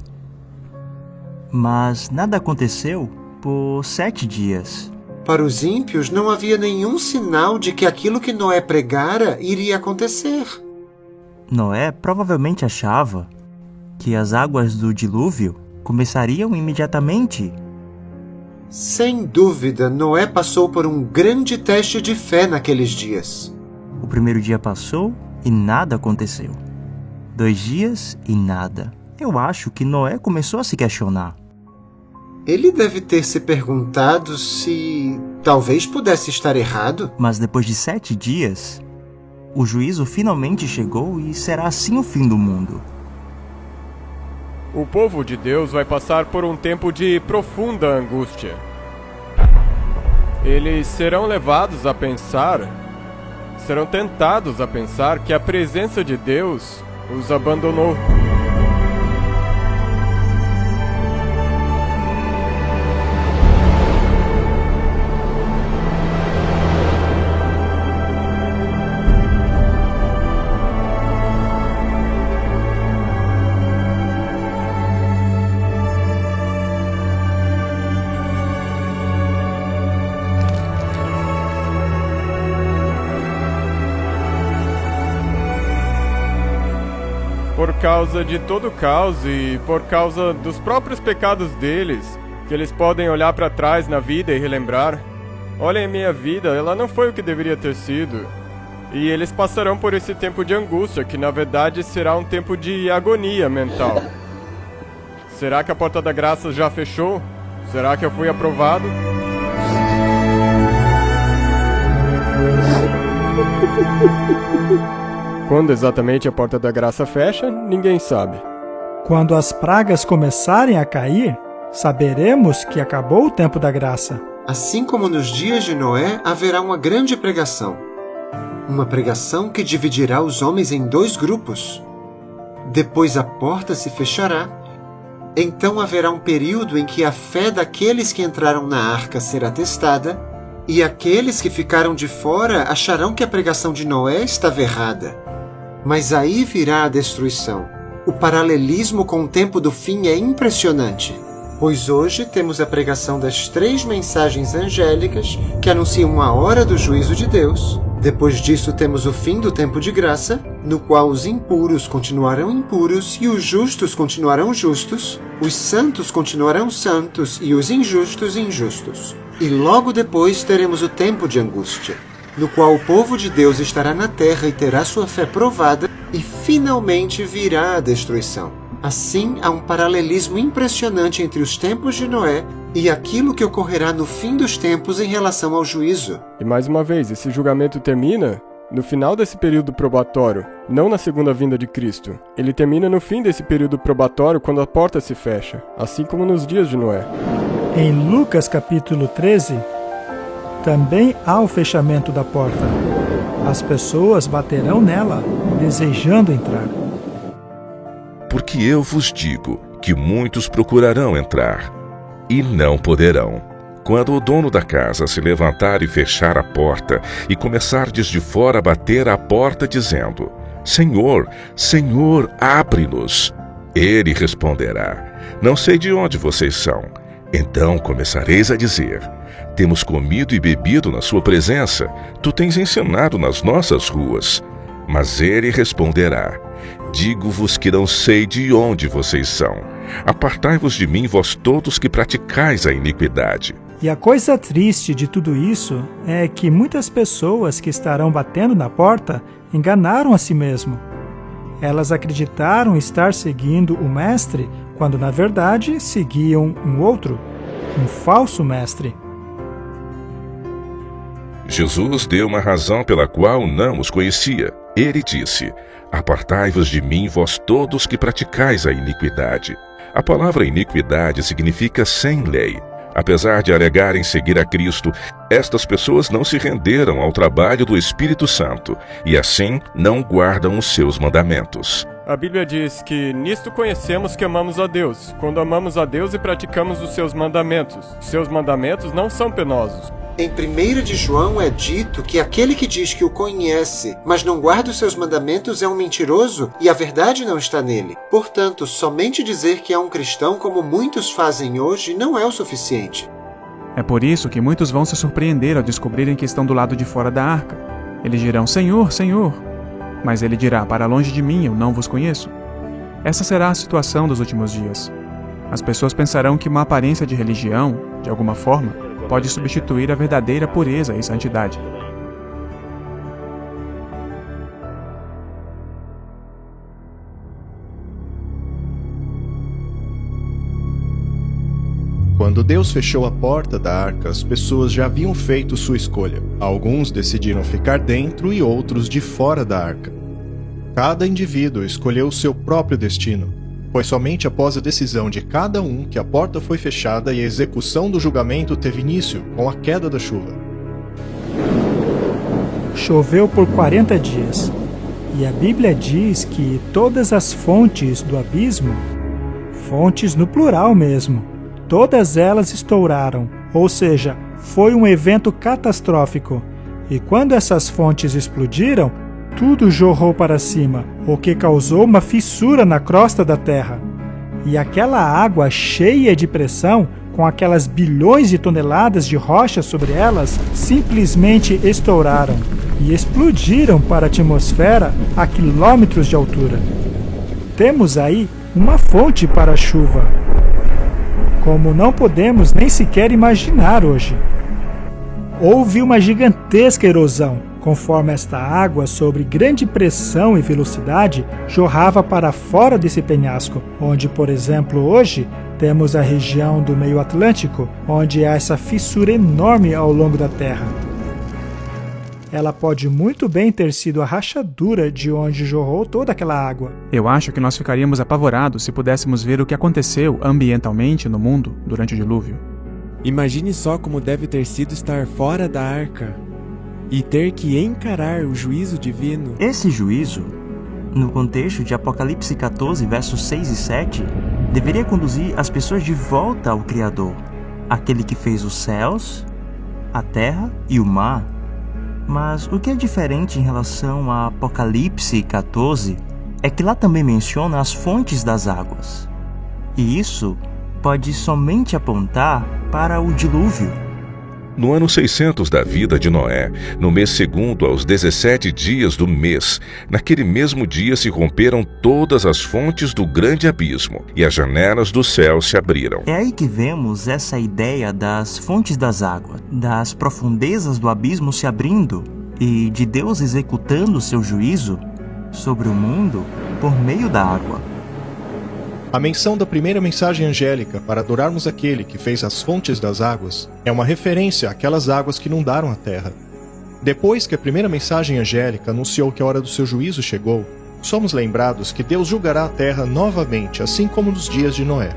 Mas nada aconteceu por 7 dias. Para os ímpios não havia nenhum sinal de que aquilo que Noé pregara iria acontecer. Noé provavelmente achava que as águas do dilúvio começariam imediatamente. Sem dúvida, Noé passou por um grande teste de fé naqueles dias. O primeiro dia passou e nada aconteceu. 2 dias e nada. Eu acho que Noé começou a se questionar. Ele deve ter se perguntado se talvez pudesse estar errado. Mas depois de 7 dias, o juízo finalmente chegou e será assim o fim do mundo. O povo de Deus vai passar por um tempo de profunda angústia. Eles serão levados a pensar, serão tentados a pensar que a presença de Deus os abandonou. Por causa de todo o caos e por causa dos próprios pecados deles, que eles podem olhar para trás na vida e relembrar: olhem, minha vida, ela não foi o que deveria ter sido. E eles passarão por esse tempo de angústia, que na verdade será um tempo de agonia mental. Será que a porta da graça já fechou? Será que eu fui aprovado? Quando exatamente a porta da graça fecha, ninguém sabe. Quando as pragas começarem a cair, saberemos que acabou o tempo da graça. Assim como nos dias de Noé, haverá uma grande pregação. Uma pregação que dividirá os homens em 2 grupos. Depois a porta se fechará. Então haverá um período em que a fé daqueles que entraram na arca será testada, e aqueles que ficaram de fora acharão que a pregação de Noé estava errada. Mas aí virá a destruição. O paralelismo com o tempo do fim é impressionante, pois hoje temos a pregação das 3 mensagens angélicas que anunciam a hora do juízo de Deus. Depois disso temos o fim do tempo de graça, no qual os impuros continuarão impuros e os justos continuarão justos, os santos continuarão santos e os injustos injustos. E logo depois teremos o tempo de angústia, no qual o povo de Deus estará na terra e terá sua fé provada, e finalmente virá a destruição. Assim, há um paralelismo impressionante entre os tempos de Noé e aquilo que ocorrerá no fim dos tempos em relação ao juízo. E mais uma vez, esse julgamento termina no final desse período probatório, não na segunda vinda de Cristo. Ele termina no fim desse período probatório, quando a porta se fecha, assim como nos dias de Noé. Em Lucas capítulo 13, também há o fechamento da porta. As pessoas baterão nela, desejando entrar. Porque eu vos digo que muitos procurarão entrar, e não poderão. Quando o dono da casa se levantar e fechar a porta, e começar desde fora a bater à porta, dizendo: Senhor, Senhor, abre-nos. Ele responderá: Não sei de onde vocês são. Então começareis a dizer: Temos comido e bebido na sua presença, tu tens ensinado nas nossas ruas. Mas ele responderá: Digo-vos que não sei de onde vocês são. Apartai-vos de mim, vós todos que praticais a iniquidade. E a coisa triste de tudo isso é que muitas pessoas que estarão batendo na porta enganaram a si mesmo. Elas acreditaram estar seguindo o mestre, quando na verdade seguiam um outro, um falso mestre. Jesus deu uma razão pela qual não os conhecia. Ele disse: Apartai-vos de mim, vós todos que praticais a iniquidade. A palavra iniquidade significa sem lei. Apesar de alegarem seguir a Cristo, estas pessoas não se renderam ao trabalho do Espírito Santo e assim não guardam os seus mandamentos. A Bíblia diz que nisto conhecemos que amamos a Deus, quando amamos a Deus e praticamos os seus mandamentos. Seus mandamentos não são penosos. Em 1 de João é dito que aquele que diz que o conhece, mas não guarda os seus mandamentos é um mentiroso e a verdade não está nele. Portanto, somente dizer que é um cristão como muitos fazem hoje não é o suficiente. É por isso que muitos vão se surpreender ao descobrirem que estão do lado de fora da arca. Eles dirão, Senhor, Senhor. Mas ele dirá, para longe de mim, eu não vos conheço. Essa será a situação dos últimos dias. As pessoas pensarão que uma aparência de religião, de alguma forma, pode substituir a verdadeira pureza e santidade. Quando Deus fechou a porta da arca, as pessoas já haviam feito sua escolha. Alguns decidiram ficar dentro e outros de fora da arca. Cada indivíduo escolheu o seu próprio destino. Foi somente após a decisão de cada um que a porta foi fechada e a execução do julgamento teve início com a queda da chuva. Choveu por 40 dias, e a Bíblia diz que todas as fontes do abismo, fontes no plural mesmo, todas elas estouraram, ou seja, foi um evento catastrófico. E quando essas fontes explodiram, tudo jorrou para cima, o que causou uma fissura na crosta da terra. E aquela água cheia de pressão, com aquelas bilhões de toneladas de rocha sobre elas, simplesmente estouraram e explodiram para a atmosfera a quilômetros de altura. Temos aí uma fonte para a chuva, como não podemos nem sequer imaginar hoje. Houve uma gigantesca erosão, conforme esta água, sob grande pressão e velocidade, jorrava para fora desse penhasco, onde, por exemplo, hoje, temos a região do meio Atlântico, onde há essa fissura enorme ao longo da Terra. Ela pode muito bem ter sido a rachadura de onde jorrou toda aquela água. Eu acho que nós ficaríamos apavorados se pudéssemos ver o que aconteceu ambientalmente no mundo durante o dilúvio. Imagine só como deve ter sido estar fora da arca e ter que encarar o juízo divino. Esse juízo, no contexto de Apocalipse 14, versos 6 e 7, deveria conduzir as pessoas de volta ao Criador, aquele que fez os céus, a terra e o mar. Mas o que é diferente em relação a Apocalipse 14 é que lá também menciona as fontes das águas. E isso pode somente apontar para o dilúvio. No ano 600 da vida de Noé, no mês segundo aos 17 dias do mês, naquele mesmo dia se romperam todas as fontes do grande abismo, e as janelas do céu se abriram. É aí que vemos essa ideia das fontes das águas, das profundezas do abismo se abrindo, e de Deus executando seu juízo sobre o mundo por meio da água. A menção da primeira mensagem angélica para adorarmos aquele que fez as fontes das águas é uma referência àquelas águas que inundaram a terra. Depois que a primeira mensagem angélica anunciou que a hora do seu juízo chegou, somos lembrados que Deus julgará a terra novamente, assim como nos dias de Noé.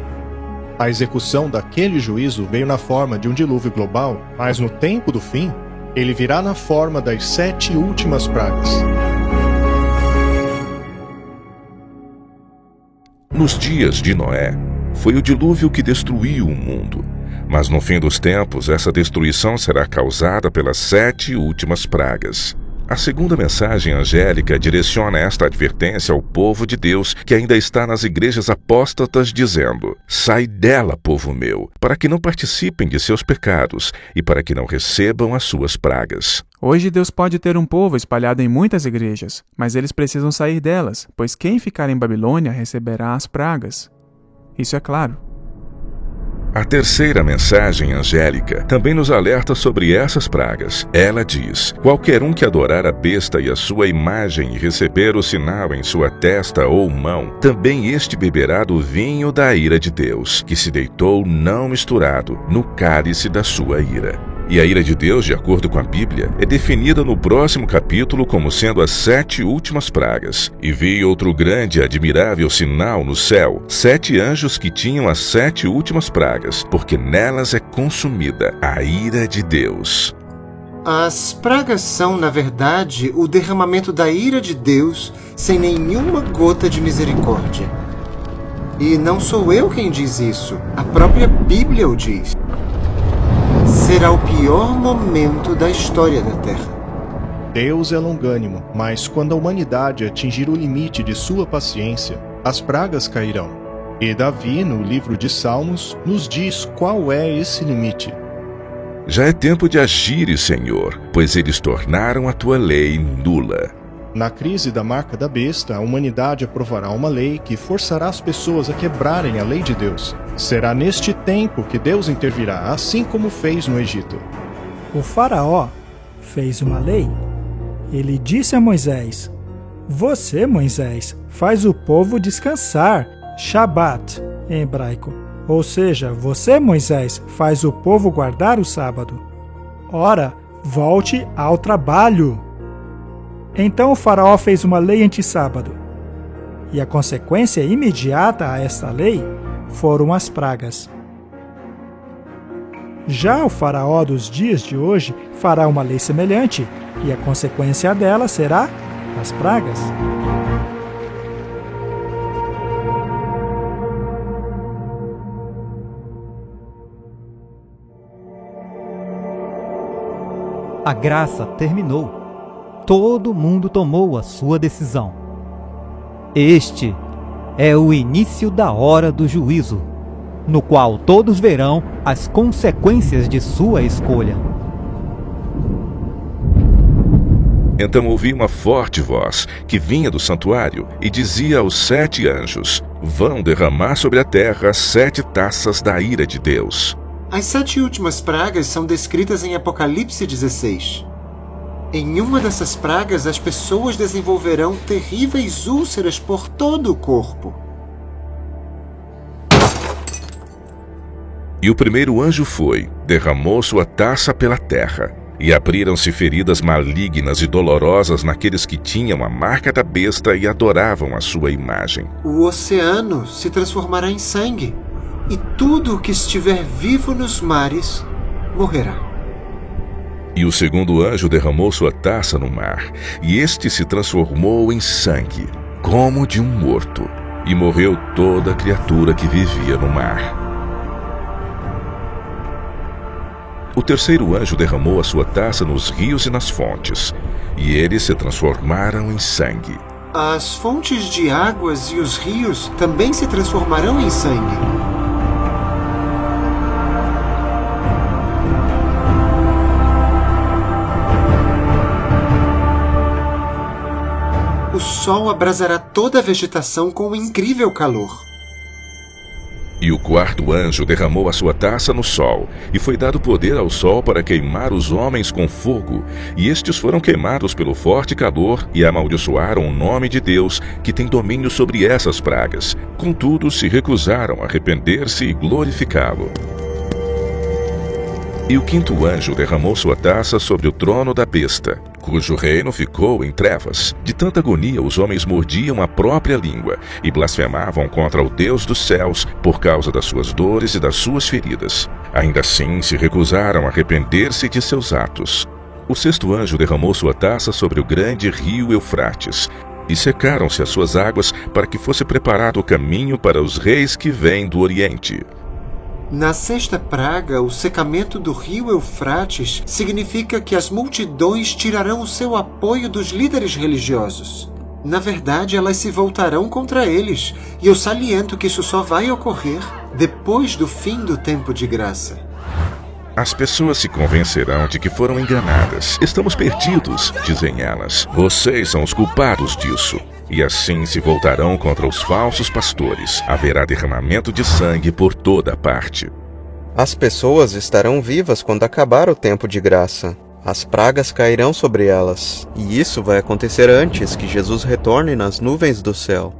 A execução daquele juízo veio na forma de um dilúvio global, mas no tempo do fim, ele virá na forma das 7 últimas pragas. Nos dias de Noé, foi o dilúvio que destruiu o mundo. Mas no fim dos tempos, essa destruição será causada pelas 7 últimas pragas. A segunda mensagem angélica direciona esta advertência ao povo de Deus que ainda está nas igrejas apóstatas, dizendo: sai dela, povo meu, para que não participem de seus pecados e para que não recebam as suas pragas. Hoje Deus pode ter um povo espalhado em muitas igrejas, mas eles precisam sair delas, pois quem ficar em Babilônia receberá as pragas. Isso é claro. A terceira mensagem angélica também nos alerta sobre essas pragas. Ela diz: qualquer um que adorar a besta e a sua imagem e receber o sinal em sua testa ou mão, também este beberá do vinho da ira de Deus, que se deitou não misturado no cálice da sua ira. E a ira de Deus, de acordo com a Bíblia, é definida no próximo capítulo como sendo as 7 últimas pragas. E vi outro grande e admirável sinal no céu, 7 anjos que tinham as 7 últimas pragas, porque nelas é consumida a ira de Deus. As pragas são, na verdade, o derramamento da ira de Deus sem nenhuma gota de misericórdia. E não sou eu quem diz isso, a própria Bíblia o diz. será o pior momento da história da Terra. Deus é longânimo, mas quando a humanidade atingir o limite de sua paciência, as pragas cairão. E Davi, no livro de Salmos, nos diz qual é esse limite. Já é tempo de agires, Senhor, pois eles tornaram a tua lei nula. Na crise da marca da besta, a humanidade aprovará uma lei que forçará as pessoas a quebrarem a lei de Deus. Será neste tempo que Deus intervirá, assim como fez no Egito. O faraó fez uma lei. Ele disse a Moisés: "Você, Moisés, faz o povo descansar", Shabat em hebraico. Ou seja, você, Moisés, faz o povo guardar o sábado. Ora, volte ao trabalho. Então o faraó fez uma lei anti-sábado. E a consequência imediata a esta lei foram as pragas. Já o faraó dos dias de hoje fará uma lei semelhante, e a consequência dela será as pragas. A graça terminou. Todo mundo tomou a sua decisão. Este é o início da hora do juízo, no qual todos verão as consequências de sua escolha. Então ouvi uma forte voz que vinha do santuário e dizia aos 7 anjos: vão derramar sobre a terra 7 taças da ira de Deus. As 7 últimas pragas são descritas em Apocalipse 16. Em uma dessas pragas, as pessoas desenvolverão terríveis úlceras por todo o corpo. E o primeiro anjo foi, derramou sua taça pela terra, e abriram-se feridas malignas e dolorosas naqueles que tinham a marca da besta e adoravam a sua imagem. O oceano se transformará em sangue, e tudo o que estiver vivo nos mares morrerá. E o segundo anjo derramou sua taça no mar, e este se transformou em sangue, como de um morto, e morreu toda criatura que vivia no mar. O terceiro anjo derramou a sua taça nos rios e nas fontes, e eles se transformaram em sangue. As fontes de águas e os rios também se transformarão em sangue. O sol abrasará toda a vegetação com um incrível calor. E o quarto anjo derramou a sua taça no sol, e foi dado poder ao sol para queimar os homens com fogo, e estes foram queimados pelo forte calor e amaldiçoaram o nome de Deus, que tem domínio sobre essas pragas. Contudo, se recusaram a arrepender-se e glorificá-lo. E o quinto anjo derramou sua taça sobre o trono da besta, cujo reino ficou em trevas. De tanta agonia, os homens mordiam a própria língua e blasfemavam contra o Deus dos céus por causa das suas dores e das suas feridas. Ainda assim, se recusaram a arrepender-se de seus atos. O sexto anjo derramou sua taça sobre o grande rio Eufrates, e secaram-se as suas águas para que fosse preparado o caminho para os reis que vêm do Oriente. Na sexta praga, o secamento do rio Eufrates significa que as multidões tirarão o seu apoio dos líderes religiosos. Na verdade, elas se voltarão contra eles, e eu saliento que isso só vai ocorrer depois do fim do tempo de graça. As pessoas se convencerão de que foram enganadas. Estamos perdidos, dizem elas. Vocês são os culpados disso. E assim se voltarão contra os falsos pastores. Haverá derramamento de sangue por toda parte. As pessoas estarão vivas quando acabar o tempo de graça. As pragas cairão sobre elas. E isso vai acontecer antes que Jesus retorne nas nuvens do céu.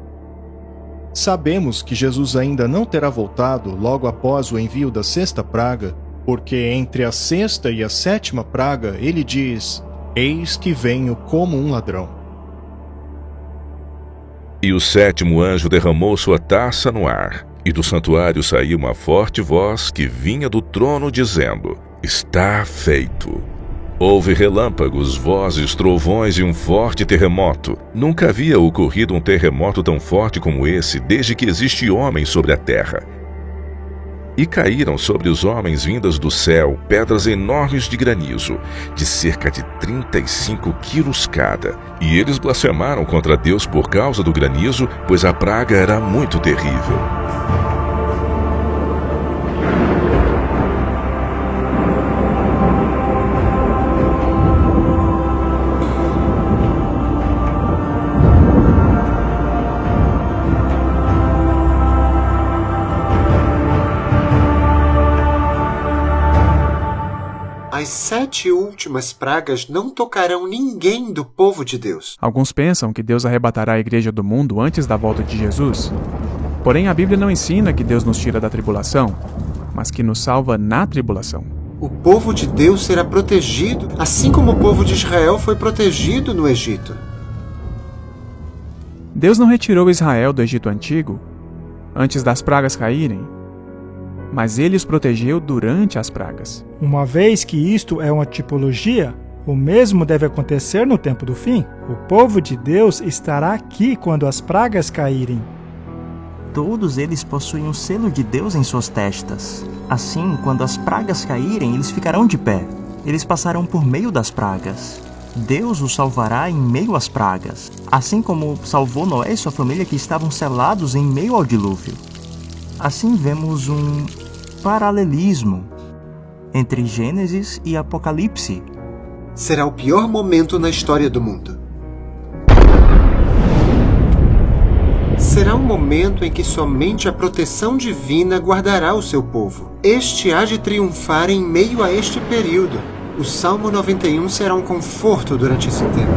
Sabemos que Jesus ainda não terá voltado logo após o envio da sexta praga, porque entre a sexta e a sétima praga ele diz: eis que venho como um ladrão. E o sétimo anjo derramou sua taça no ar, e do santuário saiu uma forte voz que vinha do trono dizendo: está feito. Houve relâmpagos, vozes, trovões e um forte terremoto. Nunca havia ocorrido um terremoto tão forte como esse desde que existe homem sobre a terra. E caíram sobre os homens vindas do céu pedras enormes de granizo, de cerca de 35 quilos cada. E eles blasfemaram contra Deus por causa do granizo, pois a praga era muito terrível. As 7 últimas pragas não tocarão ninguém do povo de Deus. Alguns pensam que Deus arrebatará a igreja do mundo antes da volta de Jesus. Porém, a Bíblia não ensina que Deus nos tira da tribulação, mas que nos salva na tribulação. O povo de Deus será protegido, assim como o povo de Israel foi protegido no Egito. Deus não retirou Israel do Egito antigo antes das pragas caírem, mas ele os protegeu durante as pragas. Uma vez que isto é uma tipologia, o mesmo deve acontecer no tempo do fim. O povo de Deus estará aqui quando as pragas caírem. Todos eles possuem um selo de Deus em suas testas. Assim, quando as pragas caírem, eles ficarão de pé. Eles passarão por meio das pragas. Deus os salvará em meio às pragas, assim como salvou Noé e sua família que estavam selados em meio ao dilúvio. Assim vemos um paralelismo entre Gênesis e Apocalipse. Será o pior momento na história do mundo. Será um momento em que somente a proteção divina guardará o seu povo. Este há de triunfar em meio a este período. O Salmo 91 será um conforto durante esse tempo.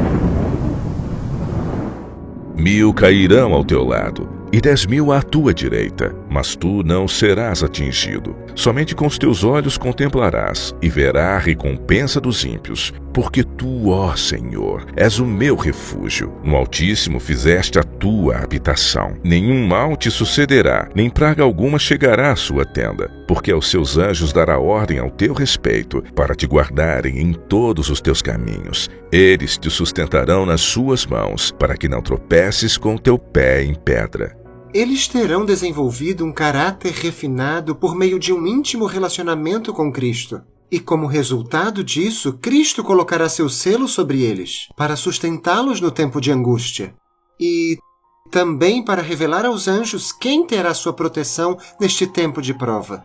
1000 cairão ao teu lado, e 10.000 à tua direita, mas tu não serás atingido. Somente com os teus olhos contemplarás, e verás a recompensa dos ímpios, porque tu, ó Senhor, és o meu refúgio. No Altíssimo fizeste a tua habitação. Nenhum mal te sucederá, nem praga alguma chegará à sua tenda, porque aos seus anjos dará ordem ao teu respeito, para te guardarem em todos os teus caminhos. Eles te sustentarão nas suas mãos, para que não tropeces com o teu pé em pedra. Eles terão desenvolvido um caráter refinado por meio de um íntimo relacionamento com Cristo. E como resultado disso, Cristo colocará seu selo sobre eles, para sustentá-los no tempo de angústia. E também para revelar aos anjos quem terá sua proteção neste tempo de prova.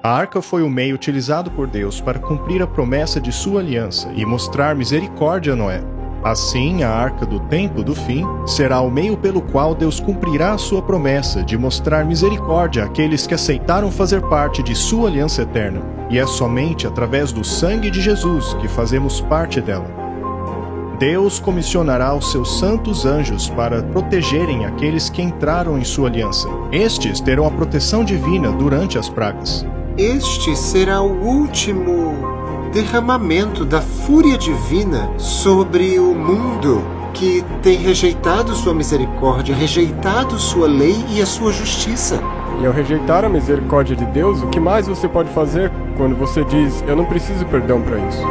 A arca foi o meio utilizado por Deus para cumprir a promessa de sua aliança e mostrar misericórdia a Noé. Assim, a arca do tempo do fim será o meio pelo qual Deus cumprirá a sua promessa de mostrar misericórdia àqueles que aceitaram fazer parte de sua aliança eterna. E é somente através do sangue de Jesus que fazemos parte dela. Deus comissionará os seus santos anjos para protegerem aqueles que entraram em sua aliança. Estes terão a proteção divina durante as pragas. Este será o último derramamento da fúria divina sobre o mundo que tem rejeitado sua misericórdia, rejeitado sua lei e a sua justiça. E ao rejeitar a misericórdia de Deus, o que mais você pode fazer quando você diz, eu não preciso perdão para isso?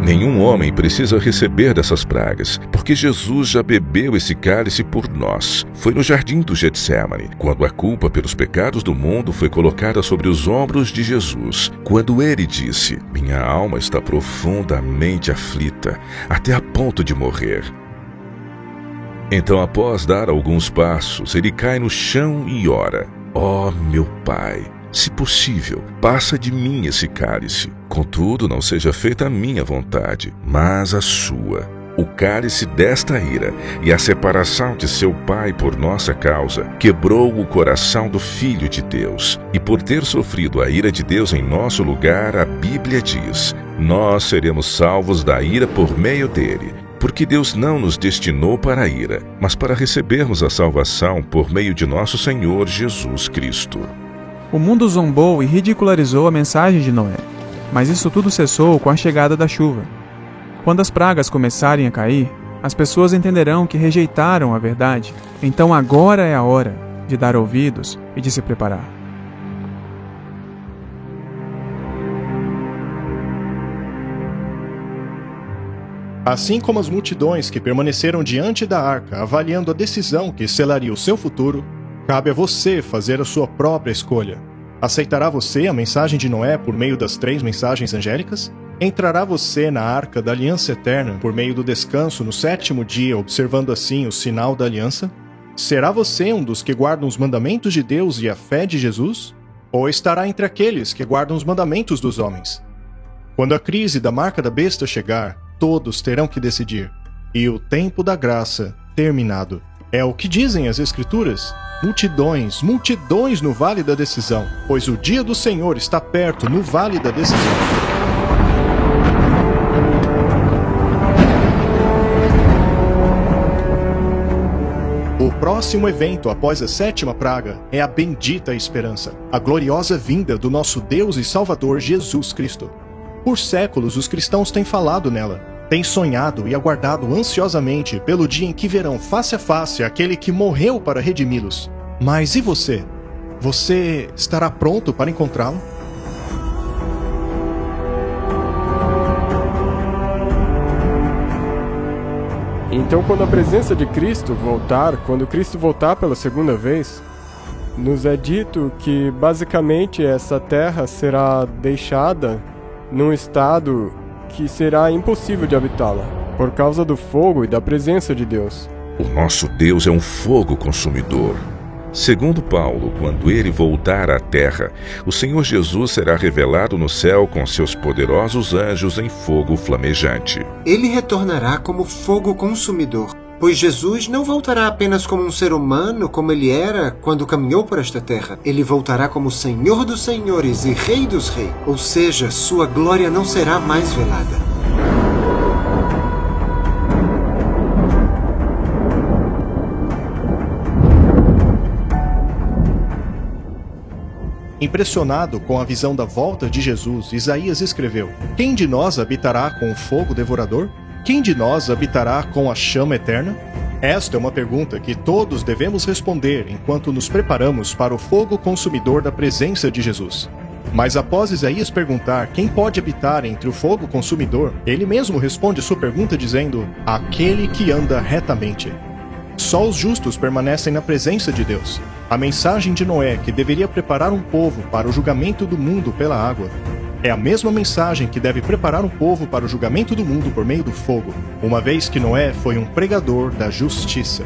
Nenhum homem precisa receber dessas pragas, porque Jesus já bebeu esse cálice por nós. Foi no jardim do Getsemane, quando a culpa pelos pecados do mundo foi colocada sobre os ombros de Jesus, quando ele disse, minha alma está profundamente aflita, até a ponto de morrer. Então, após dar alguns passos, ele cai no chão e ora, ó meu Pai, se possível, passa de mim esse cálice. Contudo, não seja feita a minha vontade, mas a sua. O cálice desta ira e a separação de seu Pai por nossa causa quebrou o coração do Filho de Deus. E por ter sofrido a ira de Deus em nosso lugar, a Bíblia diz, nós seremos salvos da ira por meio dele. Porque Deus não nos destinou para a ira, mas para recebermos a salvação por meio de nosso Senhor Jesus Cristo. O mundo zombou e ridicularizou a mensagem de Noé, mas isso tudo cessou com a chegada da chuva. Quando as pragas começarem a cair, as pessoas entenderão que rejeitaram a verdade. Então agora é a hora de dar ouvidos e de se preparar. Assim como as multidões que permaneceram diante da arca, avaliando a decisão que selaria o seu futuro, cabe a você fazer a sua própria escolha. Aceitará você a mensagem de Noé por meio das 3 mensagens angélicas? Entrará você na arca da aliança eterna por meio do descanso no 7º dia, observando assim o sinal da aliança? Será você um dos que guardam os mandamentos de Deus e a fé de Jesus? Ou estará entre aqueles que guardam os mandamentos dos homens? Quando a crise da marca da besta chegar, todos terão que decidir. E o tempo da graça terminado. É o que dizem as Escrituras. Multidões, multidões no vale da decisão, pois o dia do Senhor está perto no vale da decisão. O próximo evento após a 7ª praga é a bendita esperança, a gloriosa vinda do nosso Deus e Salvador Jesus Cristo. Por séculos os cristãos têm falado nela, têm sonhado e aguardado ansiosamente pelo dia em que verão face a face aquele que morreu para redimi-los. Mas e você? Você estará pronto para encontrá-lo? Então, quando a presença de Cristo voltar, quando Cristo voltar pela segunda vez, nos é dito que basicamente essa terra será deixada num estado que será impossível de habitá-la, por causa do fogo e da presença de Deus. O nosso Deus é um fogo consumidor. Segundo Paulo, quando ele voltar à terra, o Senhor Jesus será revelado no céu com seus poderosos anjos em fogo flamejante. Ele retornará como fogo consumidor, pois Jesus não voltará apenas como um ser humano como ele era quando caminhou por esta terra. Ele voltará como Senhor dos Senhores e Rei dos Reis, ou seja, sua glória não será mais velada. Impressionado com a visão da volta de Jesus, Isaías escreveu: Quem de nós habitará com o fogo devorador? Quem de nós habitará com a chama eterna? Esta é uma pergunta que todos devemos responder enquanto nos preparamos para o fogo consumidor da presença de Jesus. Mas após Isaías perguntar quem pode habitar entre o fogo consumidor, ele mesmo responde sua pergunta dizendo: aquele que anda retamente. Só os justos permanecem na presença de Deus. A mensagem de Noé, que deveria preparar um povo para o julgamento do mundo pela água, é a mesma mensagem que deve preparar um povo para o julgamento do mundo por meio do fogo, uma vez que Noé foi um pregador da justiça.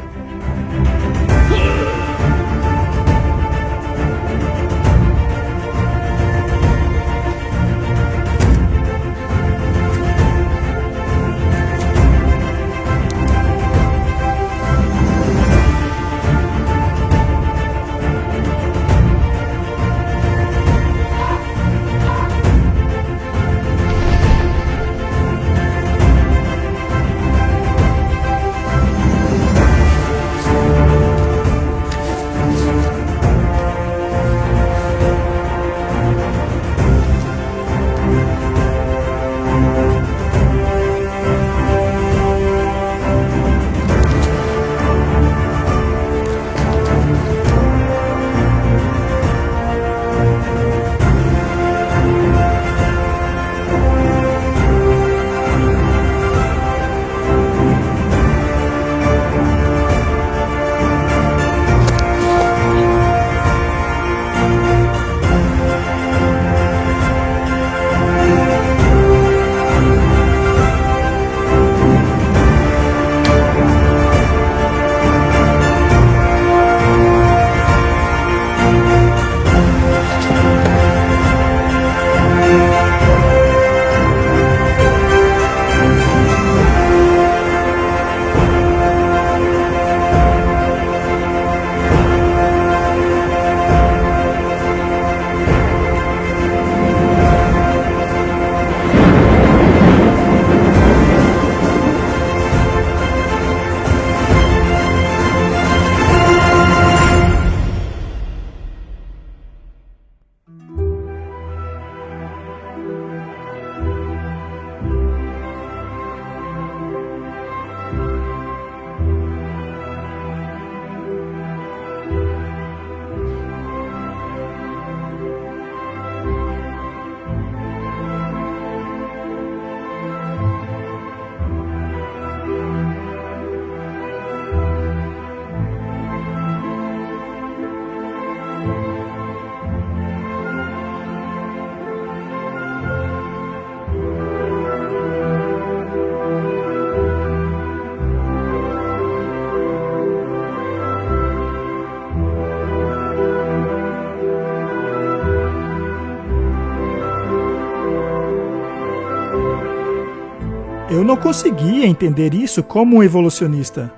eu não conseguia entender isso como um evolucionista.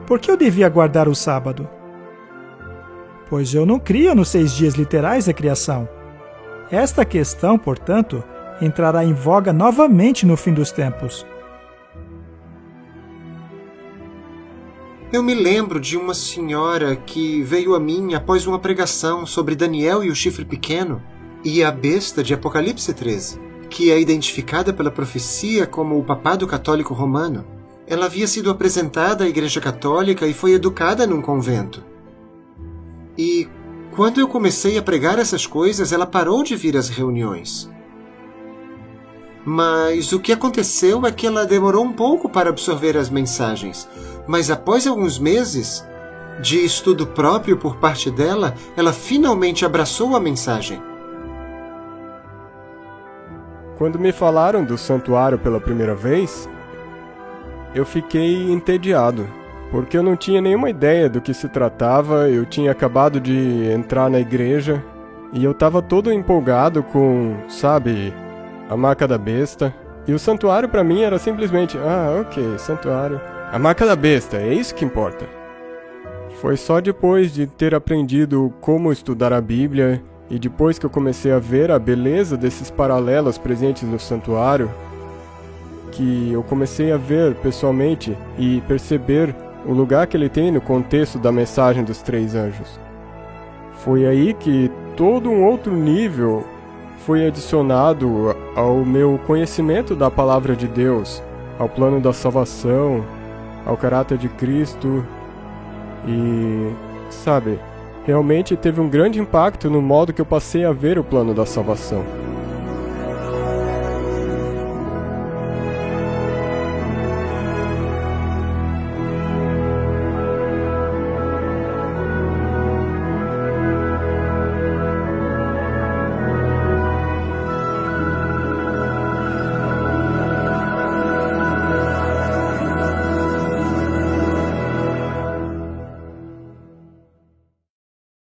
Por que eu devia guardar o sábado? Pois eu não cria nos 6 dias literais da criação. Esta questão, portanto, entrará em voga novamente no fim dos tempos. Eu me lembro de uma senhora que veio a mim após uma pregação sobre Daniel e o chifre pequeno e a besta de Apocalipse 13, que é identificada pela profecia como o papado católico romano. Ela havia sido apresentada à Igreja Católica e foi educada num convento. E quando eu comecei a pregar essas coisas, ela parou de vir às reuniões. Mas o que aconteceu é que ela demorou um pouco para absorver as mensagens. Mas após alguns meses de estudo próprio por parte dela, ela finalmente abraçou a mensagem. Quando me falaram do santuário pela primeira vez, eu fiquei entediado, porque eu não tinha nenhuma ideia do que se tratava. Eu tinha acabado de entrar na igreja e eu estava todo empolgado com, sabe, a marca da besta. E o santuário para mim era simplesmente, ok, santuário. A marca da besta, é isso que importa. Foi só depois de ter aprendido como estudar a Bíblia e depois que eu comecei a ver a beleza desses paralelos presentes no santuário, que eu comecei a ver pessoalmente e perceber o lugar que ele tem no contexto da mensagem dos 3 anjos. Foi aí que todo um outro nível foi adicionado ao meu conhecimento da palavra de Deus, ao plano da salvação, ao caráter de Cristo e, sabe, realmente teve um grande impacto no modo que eu passei a ver o plano da salvação.